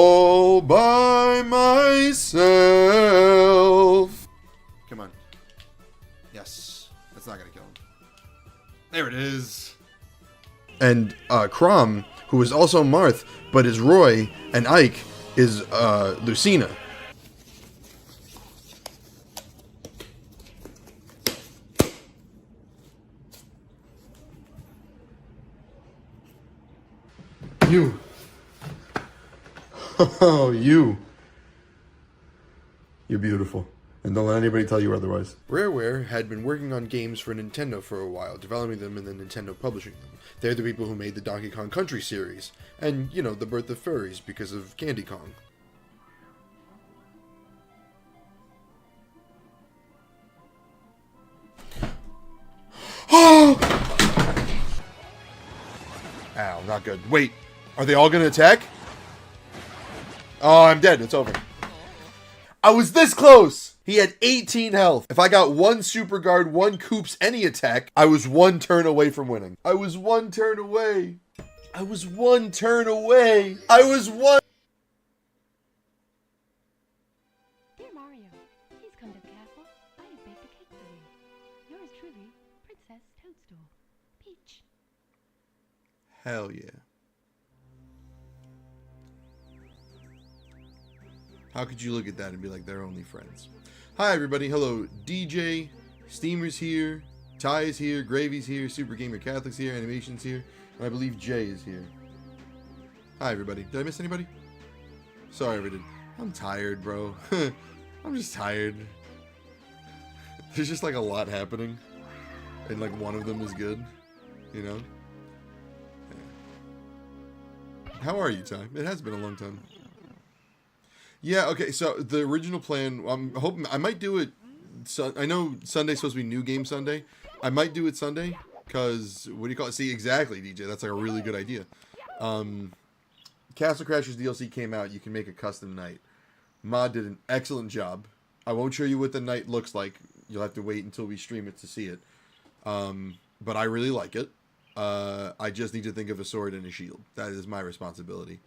All by myself. Come on. Yes. That's not gonna kill him. There it is. And Crom, who is also Marth, but is Roy, and Ike is Lucina. You. Oh, you. You're beautiful. And don't let anybody tell you otherwise. Rareware had been working on games for Nintendo for a while, developing them and then Nintendo publishing them. They're the people who made the Donkey Kong Country series, and, you know, the birth of furries because of Candy Kong. Oh! Ow, not good. Wait, are they all gonna attack? Oh, I'm dead. It's over. I was this close! He had 18 health. If I got one super guard, one Koops, any attack, I was one turn away from winning. I was one turn away. I was one turn away. I was one. Dear Mario, please come to the castle. I have baked a cake for you. Yours truly, Princess Toadstool. Peach. Hell yeah. How could you look at that and be like, they're only friends? Hi, everybody. Hello, DJ. Steamer's here. Ty is here. Gravy's here. Super Gamer Catholic's here. Animation's here. And I believe Jay is here. Hi, everybody. Did I miss anybody? Sorry if I did. I'm tired, bro. I'm just tired. There's just like a lot happening. And like one of them is good. You know? Yeah. How are you, Ty? It has been a long time. Yeah, okay, so the original plan, I'm hoping, I might do it, I know Sunday's supposed to be New Game Sunday. I might do it Sunday, because, what do you call it? See, exactly, DJ, that's like a really good idea. Castle Crashers DLC came out, you can make a custom knight. Mod did an excellent job. I won't show you what the knight looks like. You'll have to wait until we stream it to see it. But I really like it. I just need to think of a sword and a shield. That is my responsibility.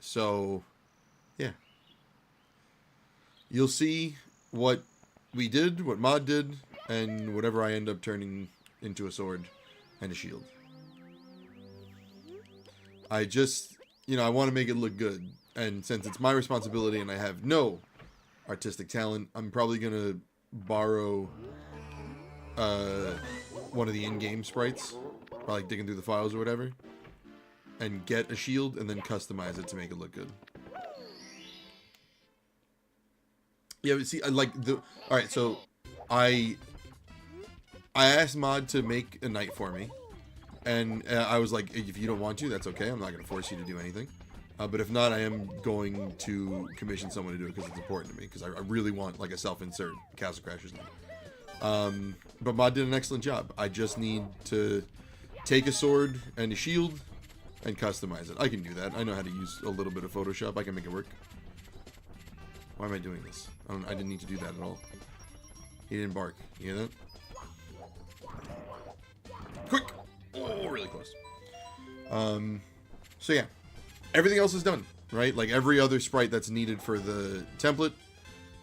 So, yeah. You'll see what we did, what Mod did, and whatever I end up turning into a sword and a shield. I just, you know, I want to make it look good. And since it's my responsibility and I have no artistic talent, I'm probably going to borrow one of the in-game sprites, by like digging through the files or whatever. And get a shield and then customize it to make it look good. Yeah, but see, alright, so I asked Mod to make a knight for me, and I was like, if you don't want to, that's okay. I'm not going to force you to do anything. But if not, I am going to commission someone to do it because it's important to me. Because I really want like a self-insert Castle Crashers knight. But Mod did an excellent job. I just need to take a sword and a shield and customize it. I can do that. I know how to use a little bit of Photoshop. I can make it work. Why am I doing this? I didn't need to do that at all. He didn't bark. You hear that? Quick! Oh, really close. So yeah. Everything else is done, right? Like every other sprite that's needed for the template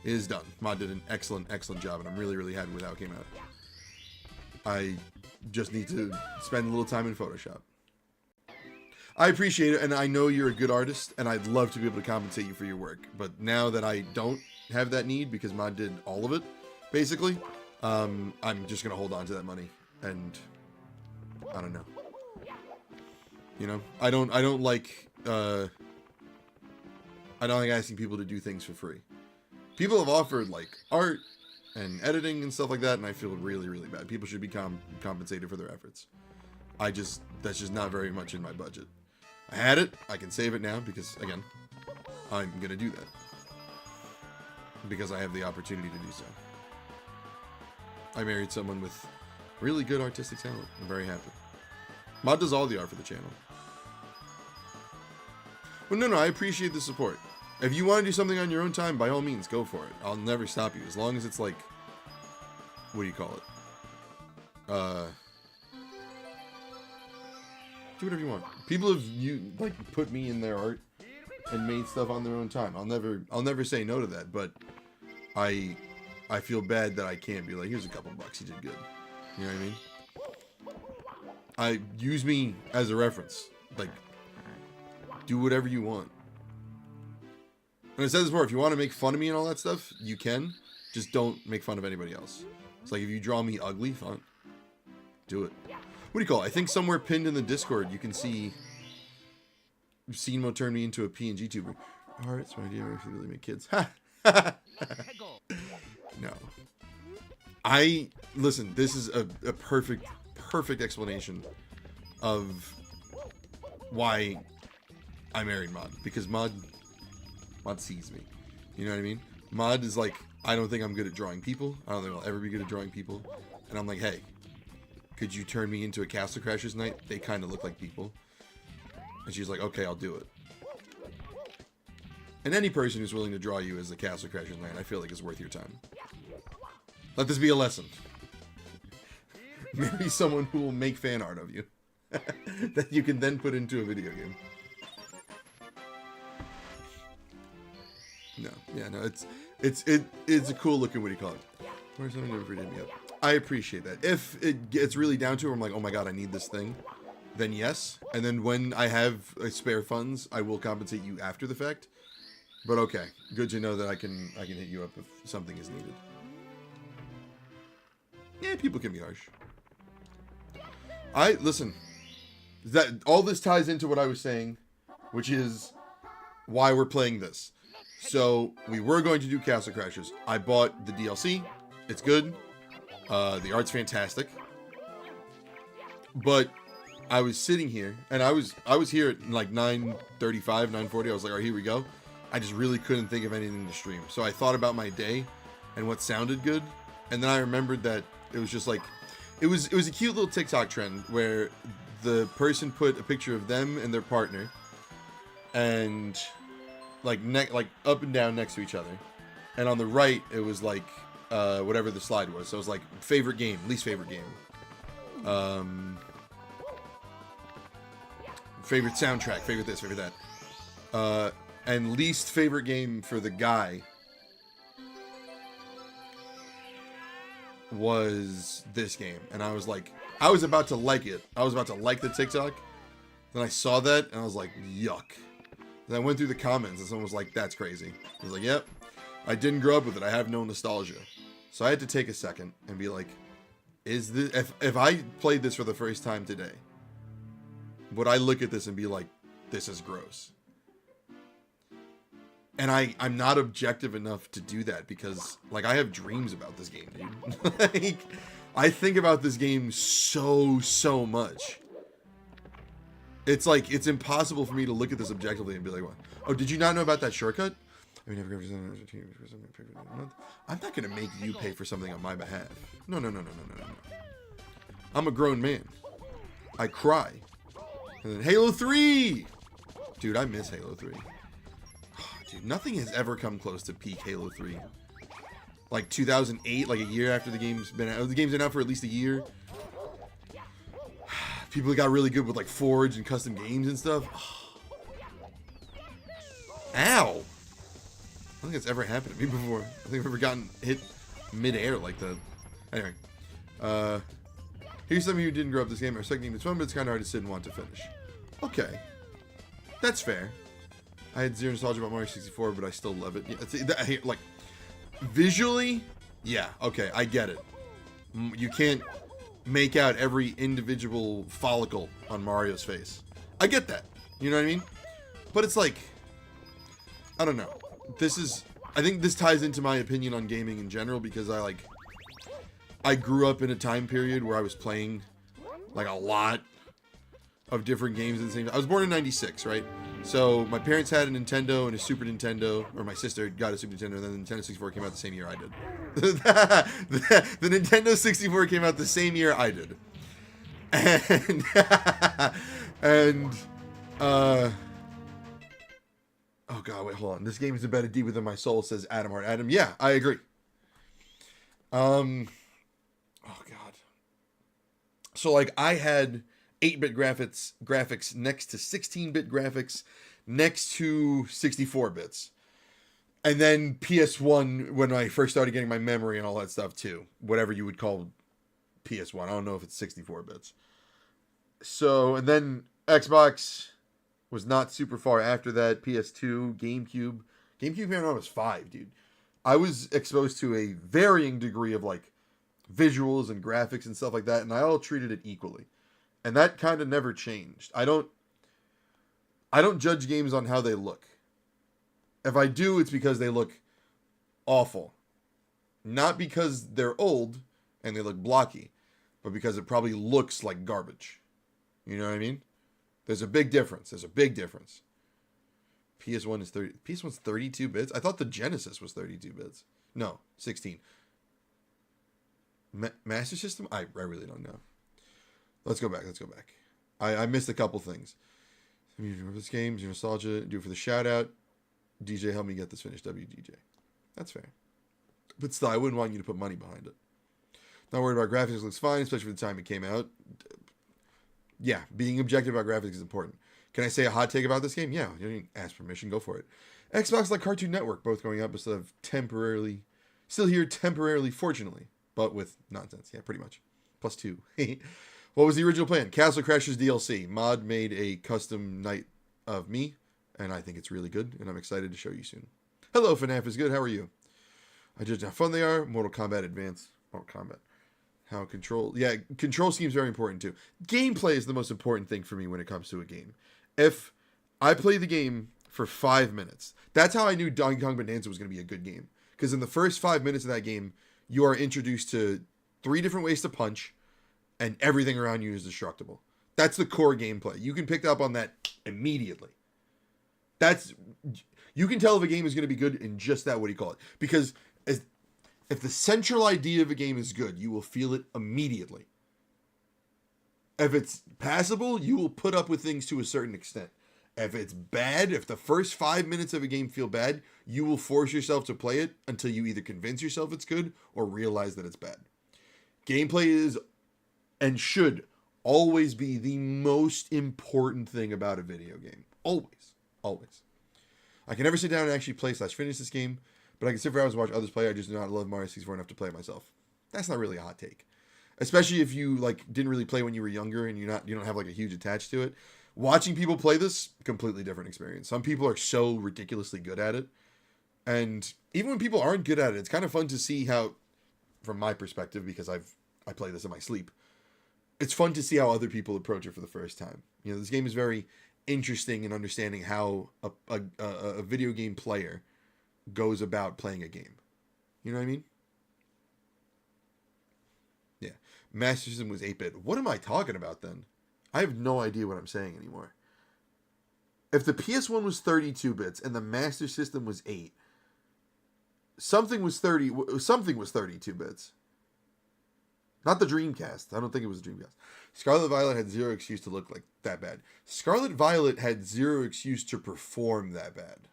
is done. Mod did an excellent, excellent job, and I'm really, really happy with how it came out. I just need to spend a little time in Photoshop. I appreciate it, and I know you're a good artist, and I'd love to be able to compensate you for your work. But now that I don't have that need, because Mod did all of it, basically, I'm just going to hold on to that money, and I don't know. You know, I don't like asking people to do things for free. People have offered, like, art and editing and stuff like that, and I feel really, really bad. People should be compensated for their efforts. That's just not very much in my budget. I had it. I can save it now because, again, I'm going to do that. Because I have the opportunity to do so. I married someone with really good artistic talent. I'm very happy. Mod does all the art for the channel. Well, no, I appreciate the support. If you want to do something on your own time, by all means, go for it. I'll never stop you. As long as it's like, what do you call it? Do whatever you want. People have put me in their art and made stuff on their own time. I'll never say no to that, but I feel bad that I can't be like, here's a couple bucks, you did good. You know what I mean? Use me as a reference. Like, do whatever you want. And I said this before, if you want to make fun of me and all that stuff, you can. Just don't make fun of anybody else. It's like, if you draw me ugly, fine. Do it. What do you call it? I think somewhere pinned in the Discord, you can see Geno turn me into a PNG tuber. Alright, it's my idea if you really make kids. No. Listen, this is a perfect explanation of why I married Mod. Because Mod sees me. You know what I mean? Mod is like, I don't think I'm good at drawing people. I don't think I'll ever be good at drawing people. And I'm like, hey, could you turn me into a Castle Crashers Knight? They kind of look like people. And she's like, okay, I'll do it. And any person who's willing to draw you as a Castle Crashers Knight, I feel like is worth your time. Let this be a lesson. Maybe someone who will make fan art of you. That you can then put into a video game. No, yeah, no, it's a cool looking, what do you call it? Where's something never did me up? I appreciate that. If it gets really down to it, I'm like, oh my god, I need this thing, then yes. And then when I have spare funds, I will compensate you after the fact. But okay, good to know that I can hit you up if something is needed. Yeah, people can be harsh. Listen. That all this ties into what I was saying, which is why we're playing this. So we were going to do Castle Crashers. I bought the DLC. It's good. The art's fantastic. But I was sitting here, and I was here at like 9:35, 9:40. I was like, all right, here we go. I just really couldn't think of anything to stream. So I thought about my day and what sounded good. And then I remembered that it was just like, it was a cute little TikTok trend where the person put a picture of them and their partner and like up and down next to each other. And on the right, it was like, whatever the slide was. So it was like favorite game, least favorite game. Favorite soundtrack, favorite this, favorite that. And least favorite game for the guy was this game. And I was like, I was about to like it. I was about to like the TikTok. Then I saw that and I was like, yuck. Then I went through the comments and someone was like, that's crazy. I was like, yep, I didn't grow up with it. I have no nostalgia. So I had to take a second and be like, is this, if I played this for the first time today, would I look at this and be like, this is gross? And I'm not objective enough to do that because, like, I have dreams about this game, dude. Like, I think about this game so much. It's like, it's impossible for me to look at this objectively and be like, what? Oh, did you not know about that shortcut? I mean, I'm not going to make you pay for something on my behalf. No. I'm a grown man. I cry. And then Halo 3! Dude, I miss Halo 3. Dude, nothing has ever come close to peak Halo 3. Like 2008, like a year after the game's been out. The game's been out for at least a year. People got really good with like Forge and custom games and stuff. Ow! I don't think it's ever happened to me before. I think I've ever gotten hit mid-air like that. Anyway. Here's somebody who didn't grow up this game. Our second game is fun, but it's kind of hard to sit and want to finish. Okay. That's fair. I had zero nostalgia about Mario 64, but I still love it. Yeah, like, visually, yeah, okay, I get it. You can't make out every individual follicle on Mario's face. I get that. You know what I mean? But it's like, I don't know. I think this ties into my opinion on gaming in general because I grew up in a time period where I was playing, like, a lot of different games at the same time. I was born in 96, right? So my parents had a Nintendo and a Super Nintendo, or my sister got a Super Nintendo, and then the Nintendo 64 came out the same year I did. The Nintendo 64 came out the same year I did. And oh god, wait, hold on. This game is embedded deep within my soul, says Adam Hart. Adam, yeah, I agree. Oh god. So like I had 8-bit graphics next to 16-bit graphics next to 64 bits. And then PS1, when I first started getting my memory and all that stuff too. Whatever you would call PS1. I don't know if it's 64 bits. So, and then Xbox was not super far after that. PS2, GameCube. GameCube came out was 5, dude. I was exposed to a varying degree of like visuals and graphics and stuff like that, and I all treated it equally. And that kind of never changed. I don't judge games on how they look. If I do, it's because they look awful. Not because they're old and they look blocky, but because it probably looks like garbage. You know what I mean? There's a big difference. PS1 is 30. PS1's 32 bits. I thought the Genesis was 32 bits. No, 16. Master System? I really don't know. Let's go back. I missed a couple things. Remember this game? Your nostalgia. Do it for the shout out. DJ, help me get this finished. WDJ. That's fair. But still, I wouldn't want you to put money behind it. Not worried about graphics. Looks fine, especially for the time it came out. Yeah, being objective about graphics is important. Can I say a hot take about this game? Yeah, you didn't ask permission. Go for it. Xbox like Cartoon Network, both going up instead of still here temporarily, fortunately, but with nonsense. Yeah, pretty much. +2. What was the original plan? Castle Crashers DLC. Mod made a custom night of me, and I think it's really good, and I'm excited to show you soon. Hello, FNAF is good. How are you? I judge how fun they are. Mortal Kombat Advance. Mortal Kombat. How control... Yeah, control scheme's very important, too. Gameplay is the most important thing for me when it comes to a game. If I play the game for 5 minutes, that's how I knew Donkey Kong Bonanza was going to be a good game. Because in the first 5 minutes of that game, you are introduced to 3 different ways to punch, and everything around you is destructible. That's the core gameplay. You can pick up on that immediately. You can tell if a game is going to be good in just that, what do you call it? Because if the central idea of a game is good, you will feel it immediately. If it's passable, you will put up with things to a certain extent. If it's bad, if the first 5 minutes of a game feel bad, you will force yourself to play it until you either convince yourself it's good or realize that it's bad. Gameplay is and should always be the most important thing about a video game. Always. Always. I can never sit down and actually play/finish this game, but I can sit for hours and watch others play. I just do not love Mario 64 enough to play it myself. That's not really a hot take. Especially if you didn't really play when you were younger and you don't have a huge attach to it. Watching people play this, completely different experience. Some people are so ridiculously good at it. And even when people aren't good at it, it's kind of fun to see how, from my perspective, because I play this in my sleep, it's fun to see how other people approach it for the first time. You know, this game is very interesting in understanding how a video game player goes about playing a game. You know what I mean? Yeah. Master System was 8-bit. What am I talking about then? I have no idea what I'm saying anymore. If the PS1 was 32 bits and the Master System was 8, something was 32 bits. Not the Dreamcast. I don't think it was a Dreamcast. Scarlet Violet had zero excuse to look like that bad. Scarlet Violet had zero excuse to perform that bad.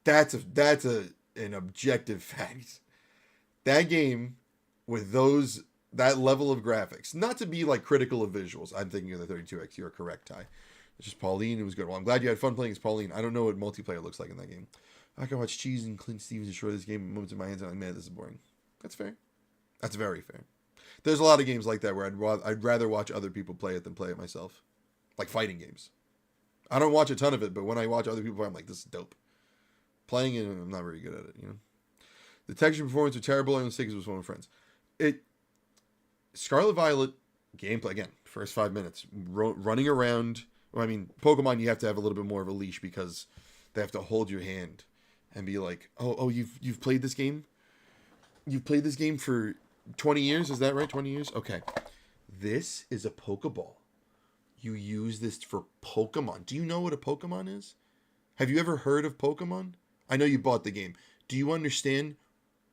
That's an objective fact. That game with that level of graphics, not to be critical of visuals. I'm thinking of the 32X. You're correct, Ty. It's just Pauline. It was good. Well, I'm glad you had fun playing as Pauline. I don't know what multiplayer looks like in that game. I can watch Cheese and Clint Stevens destroy this game with moments in my hands, and I'm like, man, this is boring. That's fair. That's very fair. There's a lot of games like that where I'd rather watch other people play it than play it myself. Like fighting games. I don't watch a ton of it, but when I watch other people play, I'm like, this is dope. Playing it, I'm not very good at it, you know? The texture and performance were terrible. I only say because it was one of my friends. Scarlet Violet gameplay, again, first 5 minutes, running around. Well, I mean, Pokemon, you have to have a little bit more of a leash because they have to hold your hand and be like, oh, you've played this game? You've played this game for 20 years? Is that right? 20 years? Okay. This is a Pokeball. You use this for Pokemon. Do you know what a Pokemon is? Have you ever heard of Pokemon? I know you bought the game. Do you understand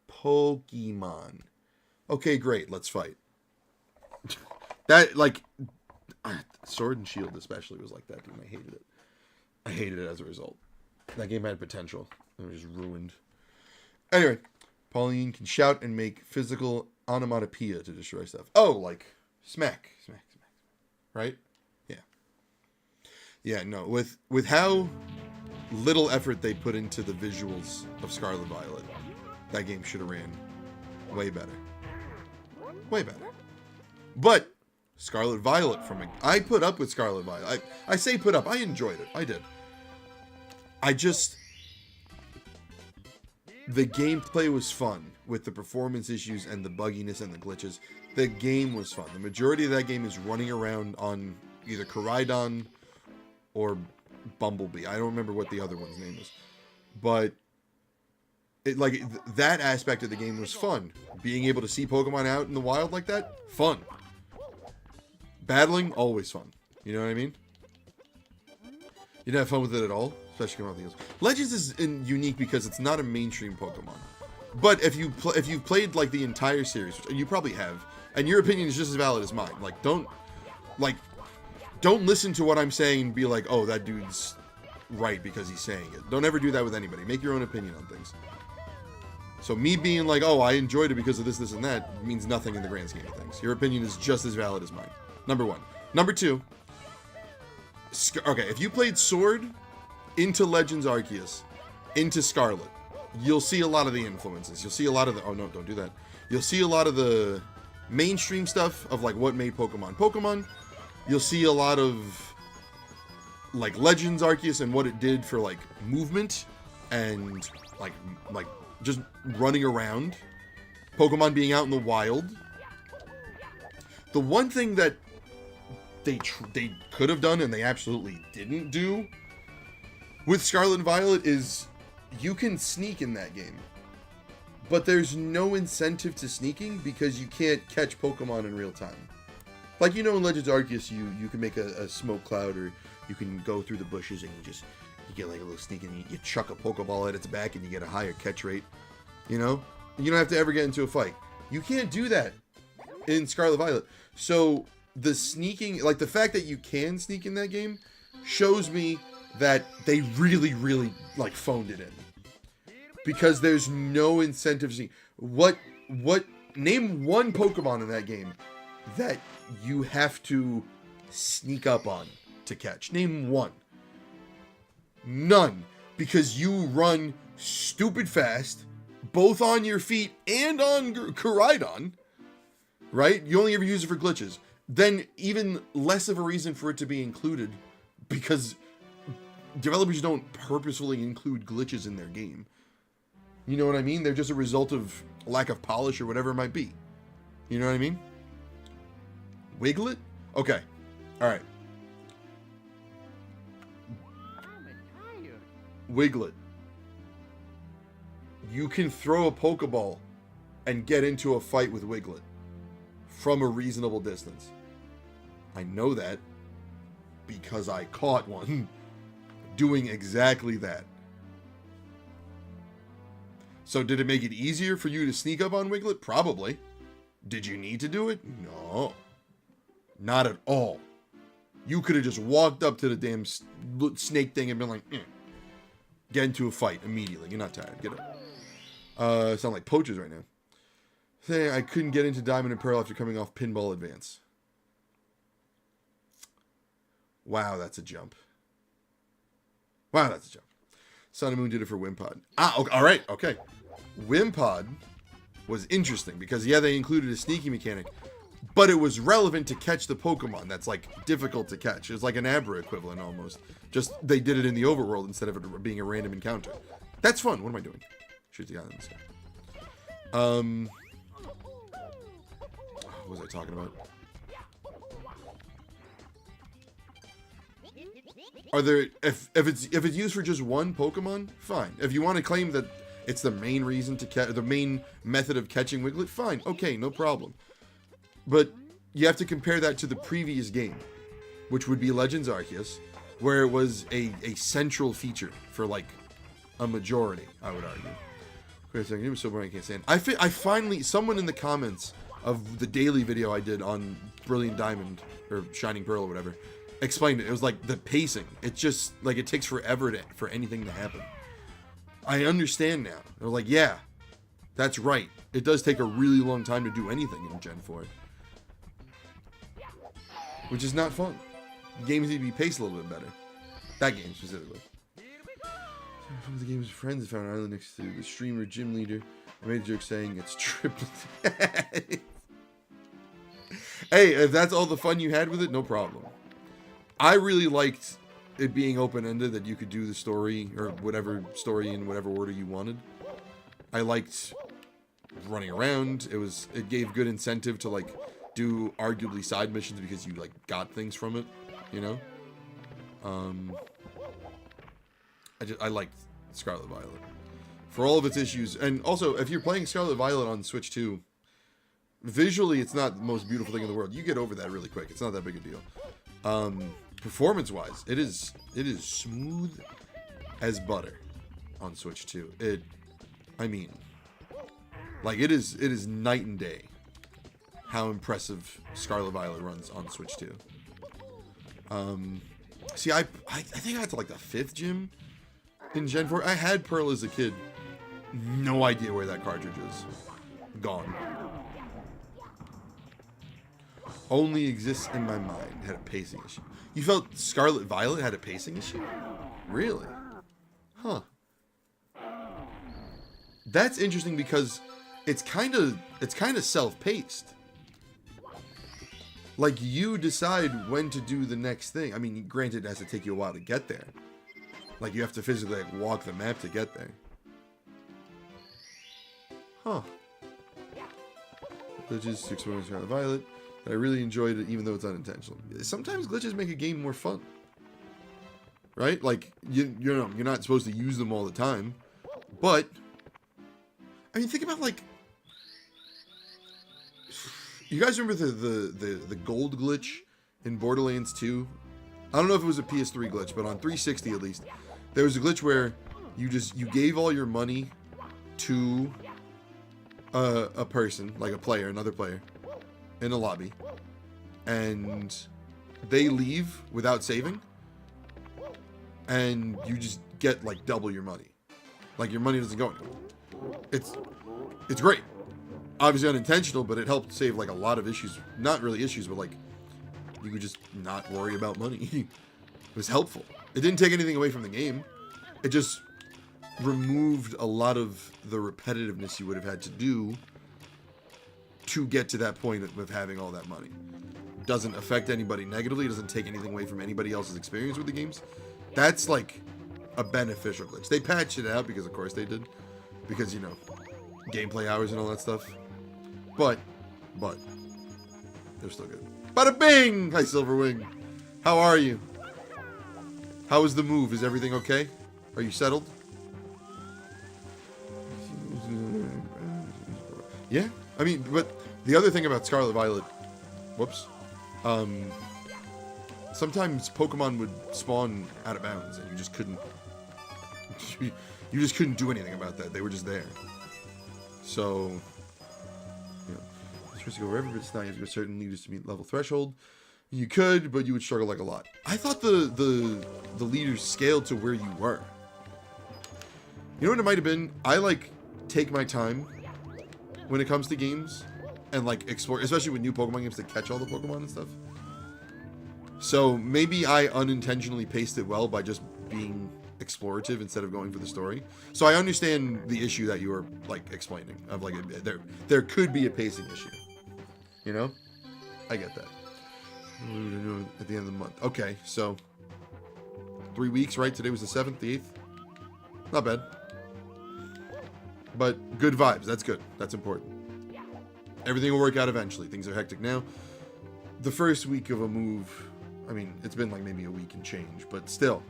Pokemon? Okay, great. Let's fight. That, Sword and Shield especially was like that, dude. I hated it. I hated it as a result. That game had potential. It was ruined. Anyway, Pauline can shout and make physical onomatopoeia to destroy stuff. Oh, like smack. right? Yeah. Yeah, no, with how little effort they put into the visuals of Scarlet Violet, that game should have ran way better. Way better. But Scarlet Violet I put up with Scarlet Violet. I say put up. I enjoyed it. I did. The gameplay was fun with the performance issues and the bugginess and the glitches. The game was fun. The majority of that game is running around on either Koraidon or Bumblebee. I don't remember what the other one's name is. But that aspect of the game was fun. Being able to see Pokemon out in the wild like that, fun. Battling, always fun. You know what I mean? You didn't have fun with it at all? Especially coming out with the else. Legends is unique because it's not a mainstream Pokemon. But if you've played like the entire series, which you probably have, and your opinion is just as valid as mine, don't listen to what I'm saying and be like, oh, that dude's right because he's saying it. Don't ever do that with anybody. Make your own opinion on things. So me being like, oh, I enjoyed it because of this, this, and that means nothing in the grand scheme of things. Your opinion is just as valid as mine. Number one. Number two. Okay, if you played Sword into Legends Arceus, into Scarlet, you'll see a lot of the influences. You'll see a lot of the... Oh, no, don't do that. You'll see a lot of the mainstream stuff of, like, what made Pokemon Pokemon. You'll see a lot of, like, Legends Arceus and what it did for, like, movement and, like just running around. Pokemon being out in the wild. The one thing that they could have done and they absolutely didn't do with Scarlet and Violet is you can sneak in that game. But there's no incentive to sneaking because you can't catch Pokemon in real time. Like, you know, in Legends Arceus, you can make a smoke cloud, or you can go through the bushes and you get like a little sneak and you chuck a Pokeball at its back and you get a higher catch rate. You know? You don't have to ever get into a fight. You can't do that in Scarlet Violet. So the sneaking, like the fact that you can sneak in that game shows me that they really, really like phoned it in. Because there's no incentive to sneak. Name one Pokemon in that game that you have to sneak up on to catch. Name one. None. Because you run stupid fast, both on your feet and on Koraidon, right? You only ever use it for glitches. Then even less of a reason for it to be included, because developers don't purposefully include glitches in their game. You know what I mean? They're just a result of lack of polish or whatever it might be. You know what I mean? Wiglet? Okay. Alright. Wiglet. You can throw a Pokeball and get into a fight with Wiglet from a reasonable distance. I know that because I caught one doing exactly that. So did it make it easier for you to sneak up on Wiglet? Probably. Did you need to do it? No. Not at all. You could have just walked up to the damn snake thing and been like, get into a fight immediately. You're not tired. Get up. Sound like poachers right now. Saying I couldn't get into Diamond and Pearl after coming off Pinball Advance. Wow, that's a jump. Wow, that's a jump. Sun and Moon did it for Wimpod. Okay, all right, okay. Wimpod was interesting because, yeah, they included a sneaky mechanic, but it was relevant to catch the Pokemon that's, like, difficult to catch. It was like an Abra equivalent almost. Just they did it in the overworld instead of it being a random encounter. That's fun. What am I doing? Shoot the guy in the sky. What was I talking about? Are there, if it's used for just one Pokemon, fine. If you want to claim that it's the main reason to catch, the main method of catching Wiglet, fine. Okay, no problem. But you have to compare that to the previous game, which would be Legends Arceus, where it was a central feature for like a majority, I would argue. Wait a second, it was so boring I can't stand. I finally, someone in the comments of the daily video I did on Brilliant Diamond or Shining Pearl or whatever explained it. It was like the pacing. It's just like it takes forever for anything to happen. I understand now. They're like, yeah, that's right. It does take a really long time to do anything in Gen 4. which is not fun. Games need to be paced a little bit better. That game specifically. From the game's friends found an island next to the streamer gym leader. I made a joke saying it's triple. Hey, if that's all the fun you had with it, no problem. I really liked it being open-ended, that you could do the story or whatever story in whatever order you wanted. I liked running around. It gave good incentive to like do arguably side missions because you like got things from it, you know. I liked Scarlet Violet for all of its issues, and also if you're playing Scarlet Violet on Switch 2, visually it's not the most beautiful thing in the world. You get over that really quick. It's not that big a deal. Performance-wise, it is smooth as butter on Switch 2. I mean, like it is night and day how impressive Scarlet Violet runs on Switch 2. See, I think I got to like the 5th gym in Gen 4. I had Pearl as a kid. No idea where that cartridge is. Gone. Only exists in my mind. Had a pacing issue. You felt Scarlet Violet had a pacing issue? Really? Huh. That's interesting because it's kind of self-paced. Like, you decide when to do the next thing. I mean, granted, it has to take you a while to get there. Like, you have to physically like, walk the map to get there. Huh. Glitches, exploring Scarlet Violet. I really enjoyed it, even though it's unintentional. Sometimes glitches make a game more fun. Right? Like, you're not supposed to use them all the time. But, I mean, think about, like... You guys remember the gold glitch in Borderlands 2? I don't know if it was a PS3 glitch, but on 360 at least, there was a glitch where you gave all your money to a person, like a player, another player, in a lobby, and they leave without saving, and you just get like double your money. Like, your money doesn't go anywhere. It's great. Obviously unintentional, but it helped save like a lot of issues. Not really issues, but like you could just not worry about money. It was helpful. It didn't take anything away from the game. It just removed a lot of the repetitiveness you would have had to do to get to that point of having all that money. Doesn't affect anybody negatively. It doesn't take anything away from anybody else's experience with the games. That's like a beneficial glitch. They patched it out because of course they did. Because, you know, gameplay hours and all that stuff. But they're still good. Bada bing! Hi, Silverwing. How are you? How is the move? Is everything okay? Are you settled? Yeah. I mean, but the other thing about Scarlet Violet, whoops, sometimes Pokemon would spawn out of bounds, and you just couldn't do anything about that. They were just there. So, you know, you're supposed to go wherever, but it's not. You have to go certain leaders to meet level threshold. You could, but you would struggle like a lot. I thought the leaders scaled to where you were. You know what it might have been? I like take my time when it comes to games and like explore, especially with new Pokemon games, to catch all the Pokemon and stuff. So maybe I unintentionally paced it well by just being explorative instead of going for the story. So I understand the issue that you were like explaining of like there could be a pacing issue. You know, I get that. At the end of the month. Okay, so 3 weeks, right? Today was the 7th, the 8th. Not bad. But good vibes. That's good. That's important. Everything will work out eventually. Things are hectic now. The first week of a move, I mean, it's been like maybe a week and change, but still.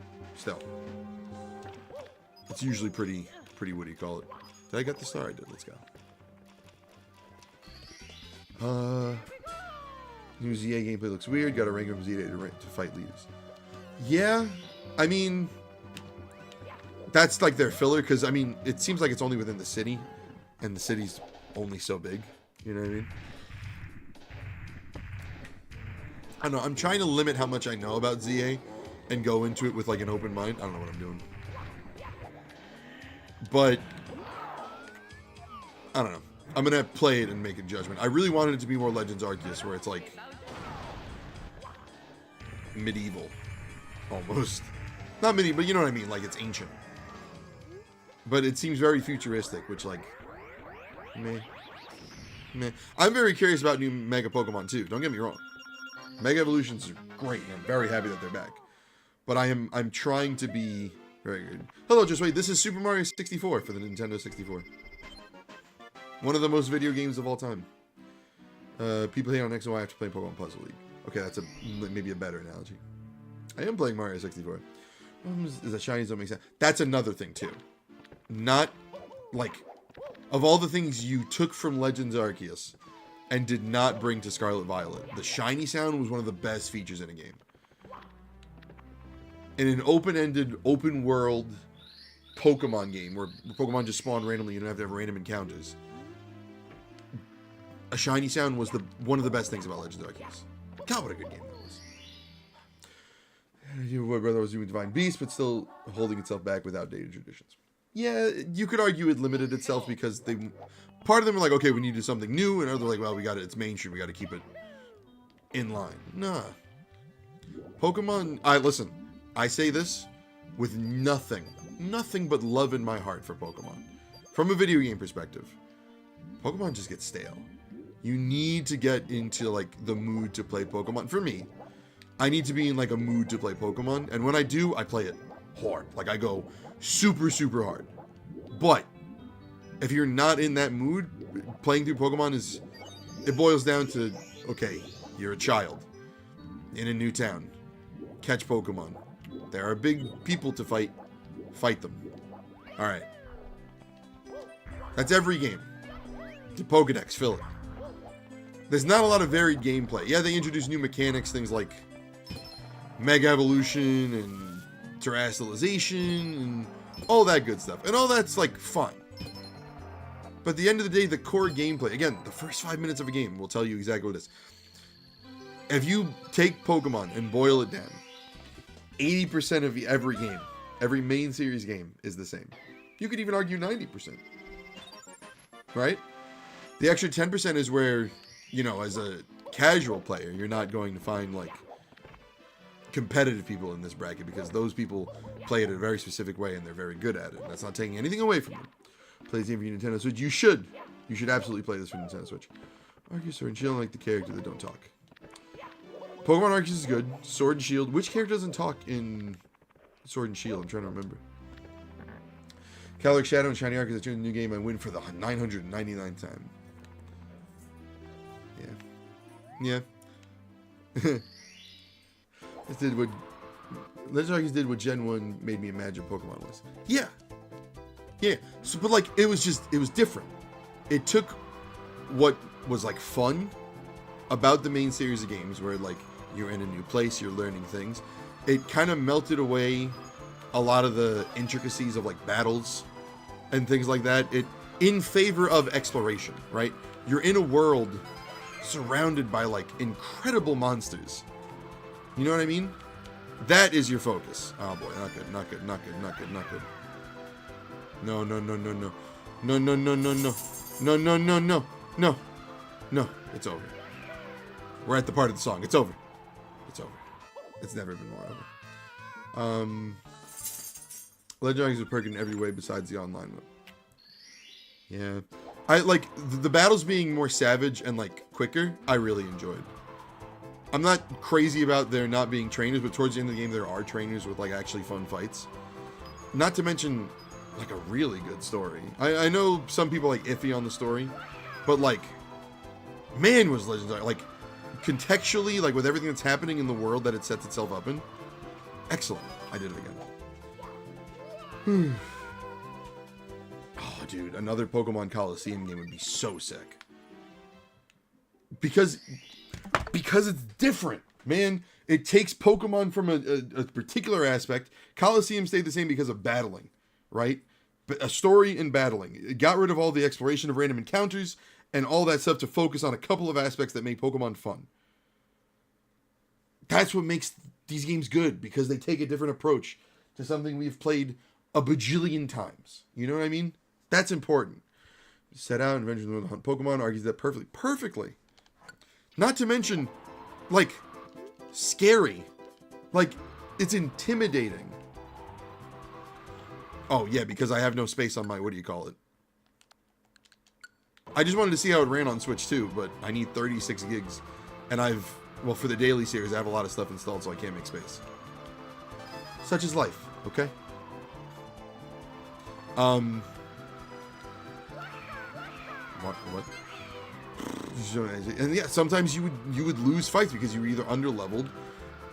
It's usually pretty, what do you call it? Did I get the star? I did. Let's go. New ZA gameplay looks weird. Got to rank up ZA to fight leaders. Yeah, I mean, that's like their filler, because I mean, it seems like it's only within the city, and the city's only so big. You know what I mean? I don't know. I'm trying to limit how much I know about ZA and go into it with like an open mind. I don't know what I'm doing, but I don't know. I'm gonna play it and make a judgment. I really wanted it to be more Legends Arceus, where it's like medieval, almost. Not medieval, but you know what I mean. Like, it's ancient. But it seems very futuristic, which, like, meh. I'm very curious about new Mega Pokemon, too. Don't get me wrong. Mega Evolutions are great, and I'm very happy that they're back. But I'm trying to be very good. Hello, just wait. This is Super Mario 64 for the Nintendo 64. One of the most video games of all time. People hate on X and Y after playing Pokemon Puzzle League. Okay, that's maybe a better analogy. I am playing Mario 64. Is that shinies don't make sense? That's another thing, too. Not, like, of all the things you took from Legends Arceus and did not bring to Scarlet Violet, the shiny sound was one of the best features in a game. In an open-ended, open-world Pokemon game where Pokemon just spawn randomly, you don't have to have random encounters, a shiny sound was one of the best things about Legends Arceus. God, what a good game that was. My brother was doing Divine Beast, but still holding itself back with outdated traditions. Yeah, you could argue it limited itself because part of them were like, okay, we need to do something new, and others were like, well, it's mainstream, we got to keep it in line. Nah. Pokemon, listen, I say this with nothing but love in my heart for Pokemon. From a video game perspective, Pokemon just gets stale. You need to get into, like, the mood to play Pokemon. For me, I need to be in, like, a mood to play Pokemon, and when I do, I play it hard. Like, I go super, super hard. But if you're not in that mood, playing through Pokemon it boils down to, okay, you're a child in a new town. Catch Pokemon. There are big people to fight. Fight them. Alright. That's every game. The Pokedex, fill it. There's not a lot of varied gameplay. Yeah, they introduce new mechanics, things like Mega Evolution and Terrestrialization and all that good stuff. And all that's, like, fun. But at the end of the day, the core gameplay, again, the first 5 minutes of a game will tell you exactly what it is. If you take Pokemon and boil it down, 80% of every game, every main series game is the same. You could even argue 90%. Right? The extra 10% is where, you know, as a casual player, you're not going to find, like, competitive people in this bracket because those people play it in a very specific way and they're very good at it. And that's not taking anything away from them. Play this game for your Nintendo Switch. You should absolutely play this for Nintendo Switch. Arceus, Sword and Shield, like the character that don't talk. Pokemon Arceus is good. Sword and Shield. Which character doesn't talk in Sword and Shield? I'm trying to remember. Calyrex Shadow and Shiny Arceus is a new game. I win for the 999th time. Yeah. This did what Legend Arceus did what Gen 1 made me imagine Pokemon was. Yeah. So, but like, it was different. It took what was like fun about the main series of games where like you're in a new place, you're learning things. It kind of melted away a lot of the intricacies of like battles and things like that. It in favor of exploration, right? You're in a world surrounded by like incredible monsters. You know what I mean? That is your focus. Oh boy, not good. No. No. It's over. We're at the part of the song. It's over. It's never been more over. Legend Arceus is perfect in every way besides the online mode. Yeah. I like the battles being more savage and like quicker. I really enjoyed. I'm not crazy about there not being trainers, but towards the end of the game there are trainers with like actually fun fights. Not to mention like a really good story. I know some people like iffy on the story, but like, man, was Legends Arceus like contextually, like with everything that's happening in the world that it sets itself up in. Excellent. I did it again. Oh, dude, another Pokemon Coliseum game would be so sick. Because it's different, man. It takes Pokemon from a particular aspect. Coliseum stayed the same because of battling, right? But a story and battling. It got rid of all the exploration of random encounters and all that stuff to focus on a couple of aspects that make Pokemon fun. That's what makes these games good, because they take a different approach to something we've played a bajillion times. You know what I mean? That's important. Set out and venture to hunt Pokemon, argues that perfectly. Not to mention, like, scary. Like, it's intimidating. Oh, yeah, because I have no space on my, what do you call it? I just wanted to see how it ran on Switch too, but I need 36 gigs. And well, for the daily series, I have a lot of stuff installed, so I can't make space. Such is life, okay? What? And yeah, sometimes you would lose fights because you were either under-leveled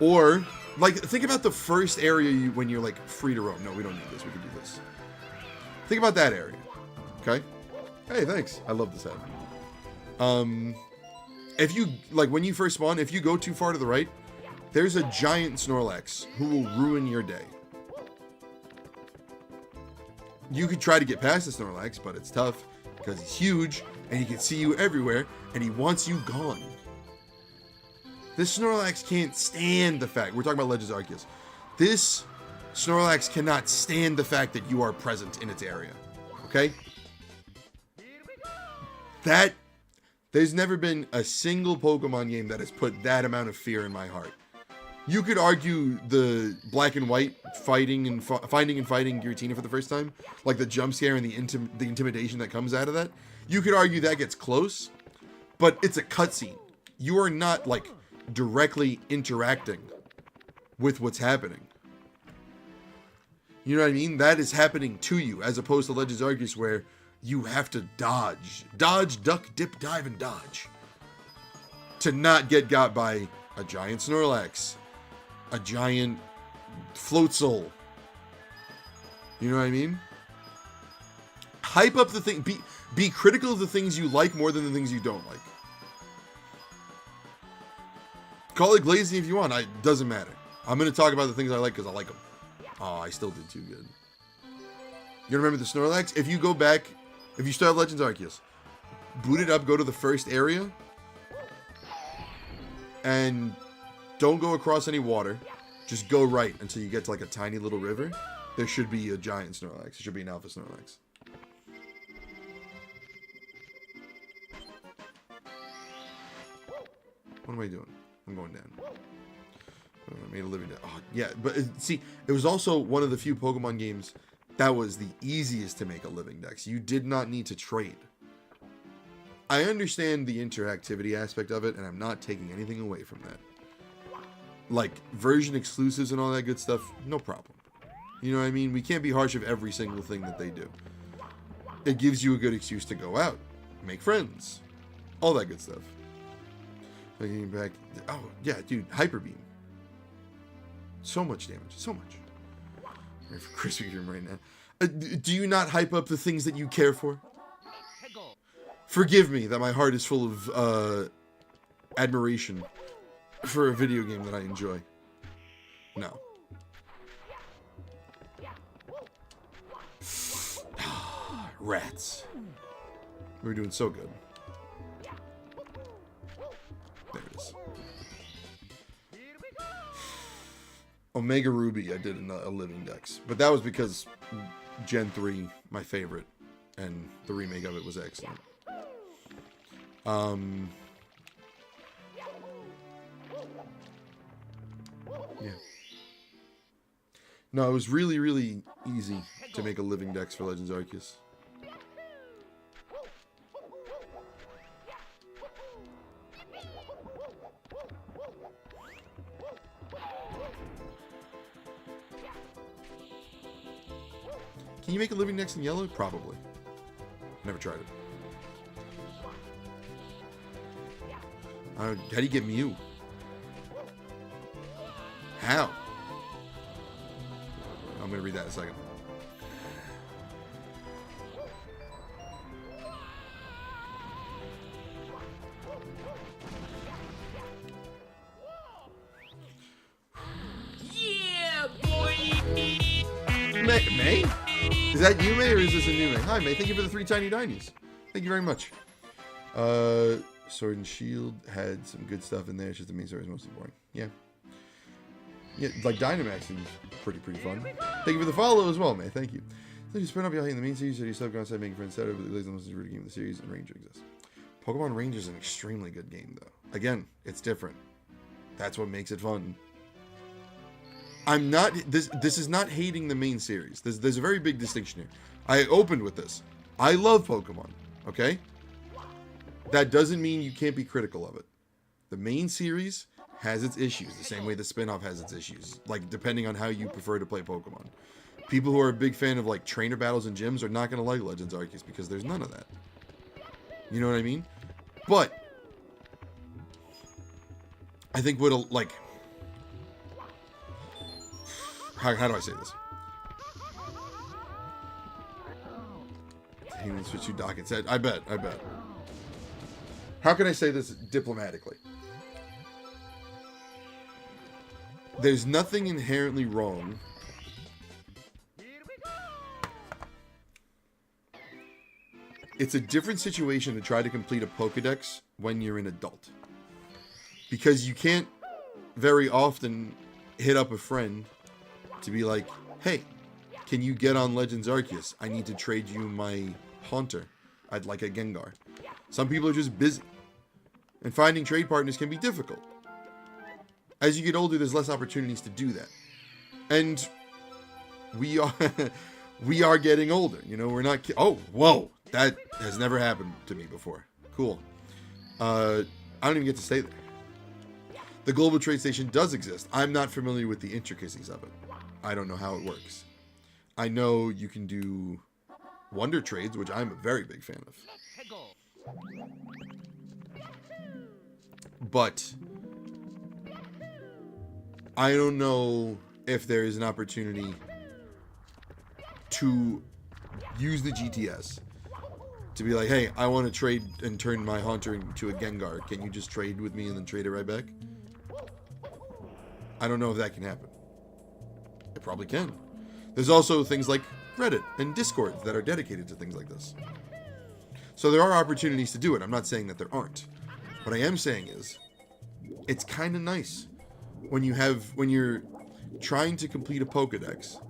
or, like, think about the first area when you're, like, free to roam. No, we don't need this. We can do this. Think about that area, okay? Hey, thanks. I love this hat. If you, like, when you first spawn, if you go too far to the right, there's a giant Snorlax who will ruin your day. You could try to get past the Snorlax, but it's tough because he's huge and he can see you everywhere and he wants you gone. This Snorlax can't stand the fact, we're talking about Legends Arceus. This Snorlax cannot stand the fact that you are present in its area. Okay? There's never been a single Pokemon game that has put that amount of fear in my heart. You could argue the black and white finding and fighting Giratina for the first time, like the jump scare and the intimidation that comes out of that. You could argue that gets close, but it's a cutscene. You are not, like, directly interacting with what's happening. You know what I mean? That is happening to you, as opposed to Legends Arceus, where you have to dodge. Dodge, duck, dip, dive, and dodge. To not get got by a giant Snorlax. A giant Floatzel. You know what I mean? Hype up the thing. Be critical of the things you like more than the things you don't like. Call it glazing if you want. It doesn't matter. I'm going to talk about the things I like because I like them. Oh, I still did too good. You remember the Snorlax? If you go back, if you start Legends Arceus, boot it up, go to the first area, and don't go across any water. Just go right until you get to, like, a tiny little river. There should be a giant Snorlax. There should be an alpha Snorlax. What am I doing? I'm going down. I made a living deck. Oh, yeah, but see, it was also one of the few Pokemon games that was the easiest to make a living dex. You did not need to trade. I understand the interactivity aspect of it, and I'm not taking anything away from that. Like, version exclusives and all that good stuff, no problem. You know what I mean? We can't be harsh of every single thing that they do. It gives you a good excuse to go out, make friends, all that good stuff. Getting back. Oh, yeah, dude, Hyper Beam. So much damage, so much. I'm ready for Krispy Kreme right now. Do you not hype up the things that you care for? Forgive me that my heart is full of admiration for a video game that I enjoy. No. Rats. We were doing so good. There it is. Omega Ruby, I did a living dex. But that was because Gen 3, my favorite, and the remake of it was excellent. Yeah. No, it was really, really easy to make a living dex for Legends Arceus. Can you make a living dex in yellow? Probably. Never tried it. How do you get Mew? How? I'm going to read that in a second. Yeah, boy! May? Is that you, May, or is this a new May? Hi, May. Thank you for the 3 tiny dinies. Thank you very much. Sword and Shield had some good stuff in there. It's just the main story is mostly boring. Yeah. Yeah, like Dynamax is pretty fun. Thank you for the follow as well, May. Thank you. So you spend up your in the main series, so you sub go outside making friends, set over the most rooted game of the series, and Ranger exists. Pokemon Ranger is an extremely good game, though. Again, it's different. That's what makes it fun. I'm not. This is not hating the main series. There's a very big distinction here. I opened with this. I love Pokemon. Okay. That doesn't mean you can't be critical of it. The main series has its issues, the same way the spin-off has its issues. Like, depending on how you prefer to play Pokemon. People who are a big fan of, like, trainer battles and gyms are not going to like Legends Arceus because there's none of that. You know what I mean? But I think what, like... How do I say this? He switch to docket set. I bet. How can I say this diplomatically? There's nothing inherently wrong it's a different situation to try to complete a Pokedex when you're an adult. Because you can't very often hit up a friend to be like, hey, can you get on Legends Arceus? I need to trade you my Haunter. I'd like a Gengar. Some people are just busy. And finding trade partners can be difficult. As you get older, there's less opportunities to do that. And we are getting older. You know, we're not... Oh, whoa! That has never happened to me before. Cool. I don't even get to stay there. The Global Trade Station does exist. I'm not familiar with the intricacies of it. I don't know how it works. I know you can do Wonder Trades, which I'm a very big fan of. But I don't know if there is an opportunity to use the GTS to be like, hey, I want to trade and turn my Haunter into a Gengar. Can you just trade with me and then trade it right back? I don't know if that can happen. It probably can. There's also things like Reddit and Discord that are dedicated to things like this. So there are opportunities to do it. I'm not saying that there aren't. What I am saying is, it's kind of nice when you're trying to complete a Pokedex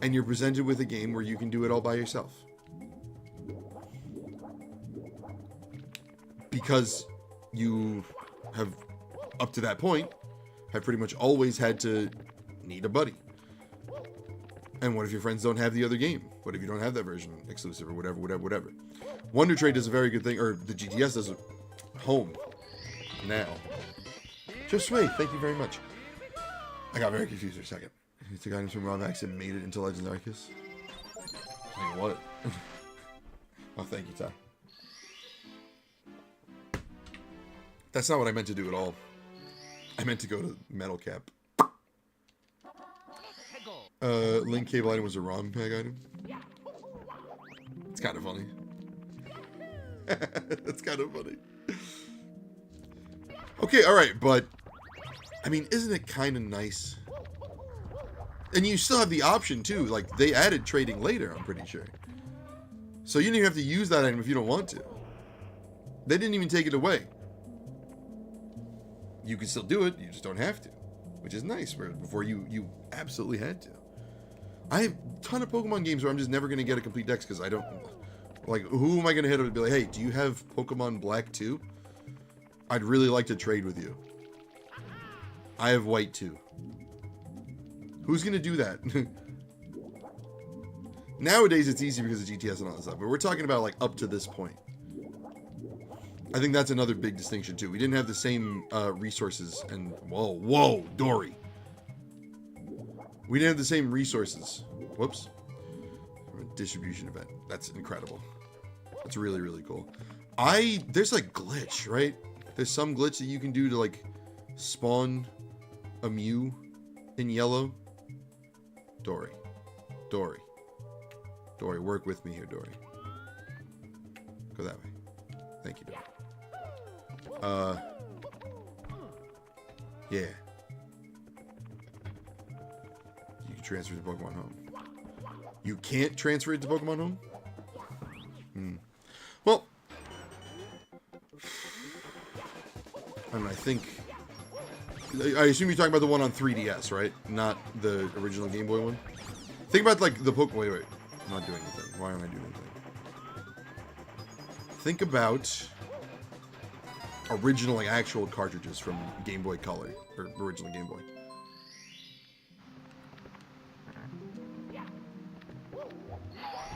and you're presented with a game where you can do it all by yourself. Because you have, up to that point, have pretty much always had to need a buddy. And what if your friends don't have the other game? What if you don't have that version exclusive or whatever? Wonder Trade does a very good thing, or the GTS does it home now. Just wait, thank you very much. I got very confused for a second. He took items from Ronvax and made it into Legends Arceus. Like what? Oh, thank you, Ty. That's not what I meant to do at all. I meant to go to Metal Cap. Link cable item was a ROM peg item. It's kind of funny. That's kind of funny. Okay, alright, but I mean, isn't it kind of nice? And you still have the option too. Like, they added trading later, I'm pretty sure. So you don't even have to use that item if you don't want to. They didn't even take it away. You can still do it, you just don't have to. Which is nice, where before you absolutely had to. I have a ton of Pokemon games where I'm just never going to get a complete dex because I don't... Like, who am I going to hit up and be like, hey, do you have Pokemon Black 2? I'd really like to trade with you. I have White 2. Who's going to do that? Nowadays, it's easy because of GTS and all that stuff. But we're talking about, like, up to this point. I think that's another big distinction, too. We didn't have the same resources and... Whoa, Dory. We didn't have the same resources. Whoops. From a distribution event. That's incredible. That's really, really cool. There's, like, glitch, right? There's some glitch that you can do to, like, spawn a Mew in yellow. Dory, work with me here, Dory. Go that way. Thank you, Dory. Yeah. You can transfer to Pokemon Home. You can't transfer it to Pokemon Home? Well, I mean, I think... I assume you're talking about the one on 3DS, right? Not the original Game Boy one? Think about, like, the Pokemon... Wait. I'm not doing anything. Why aren't I doing anything? Think about original, like, actual cartridges from Game Boy Color. Or original Game Boy.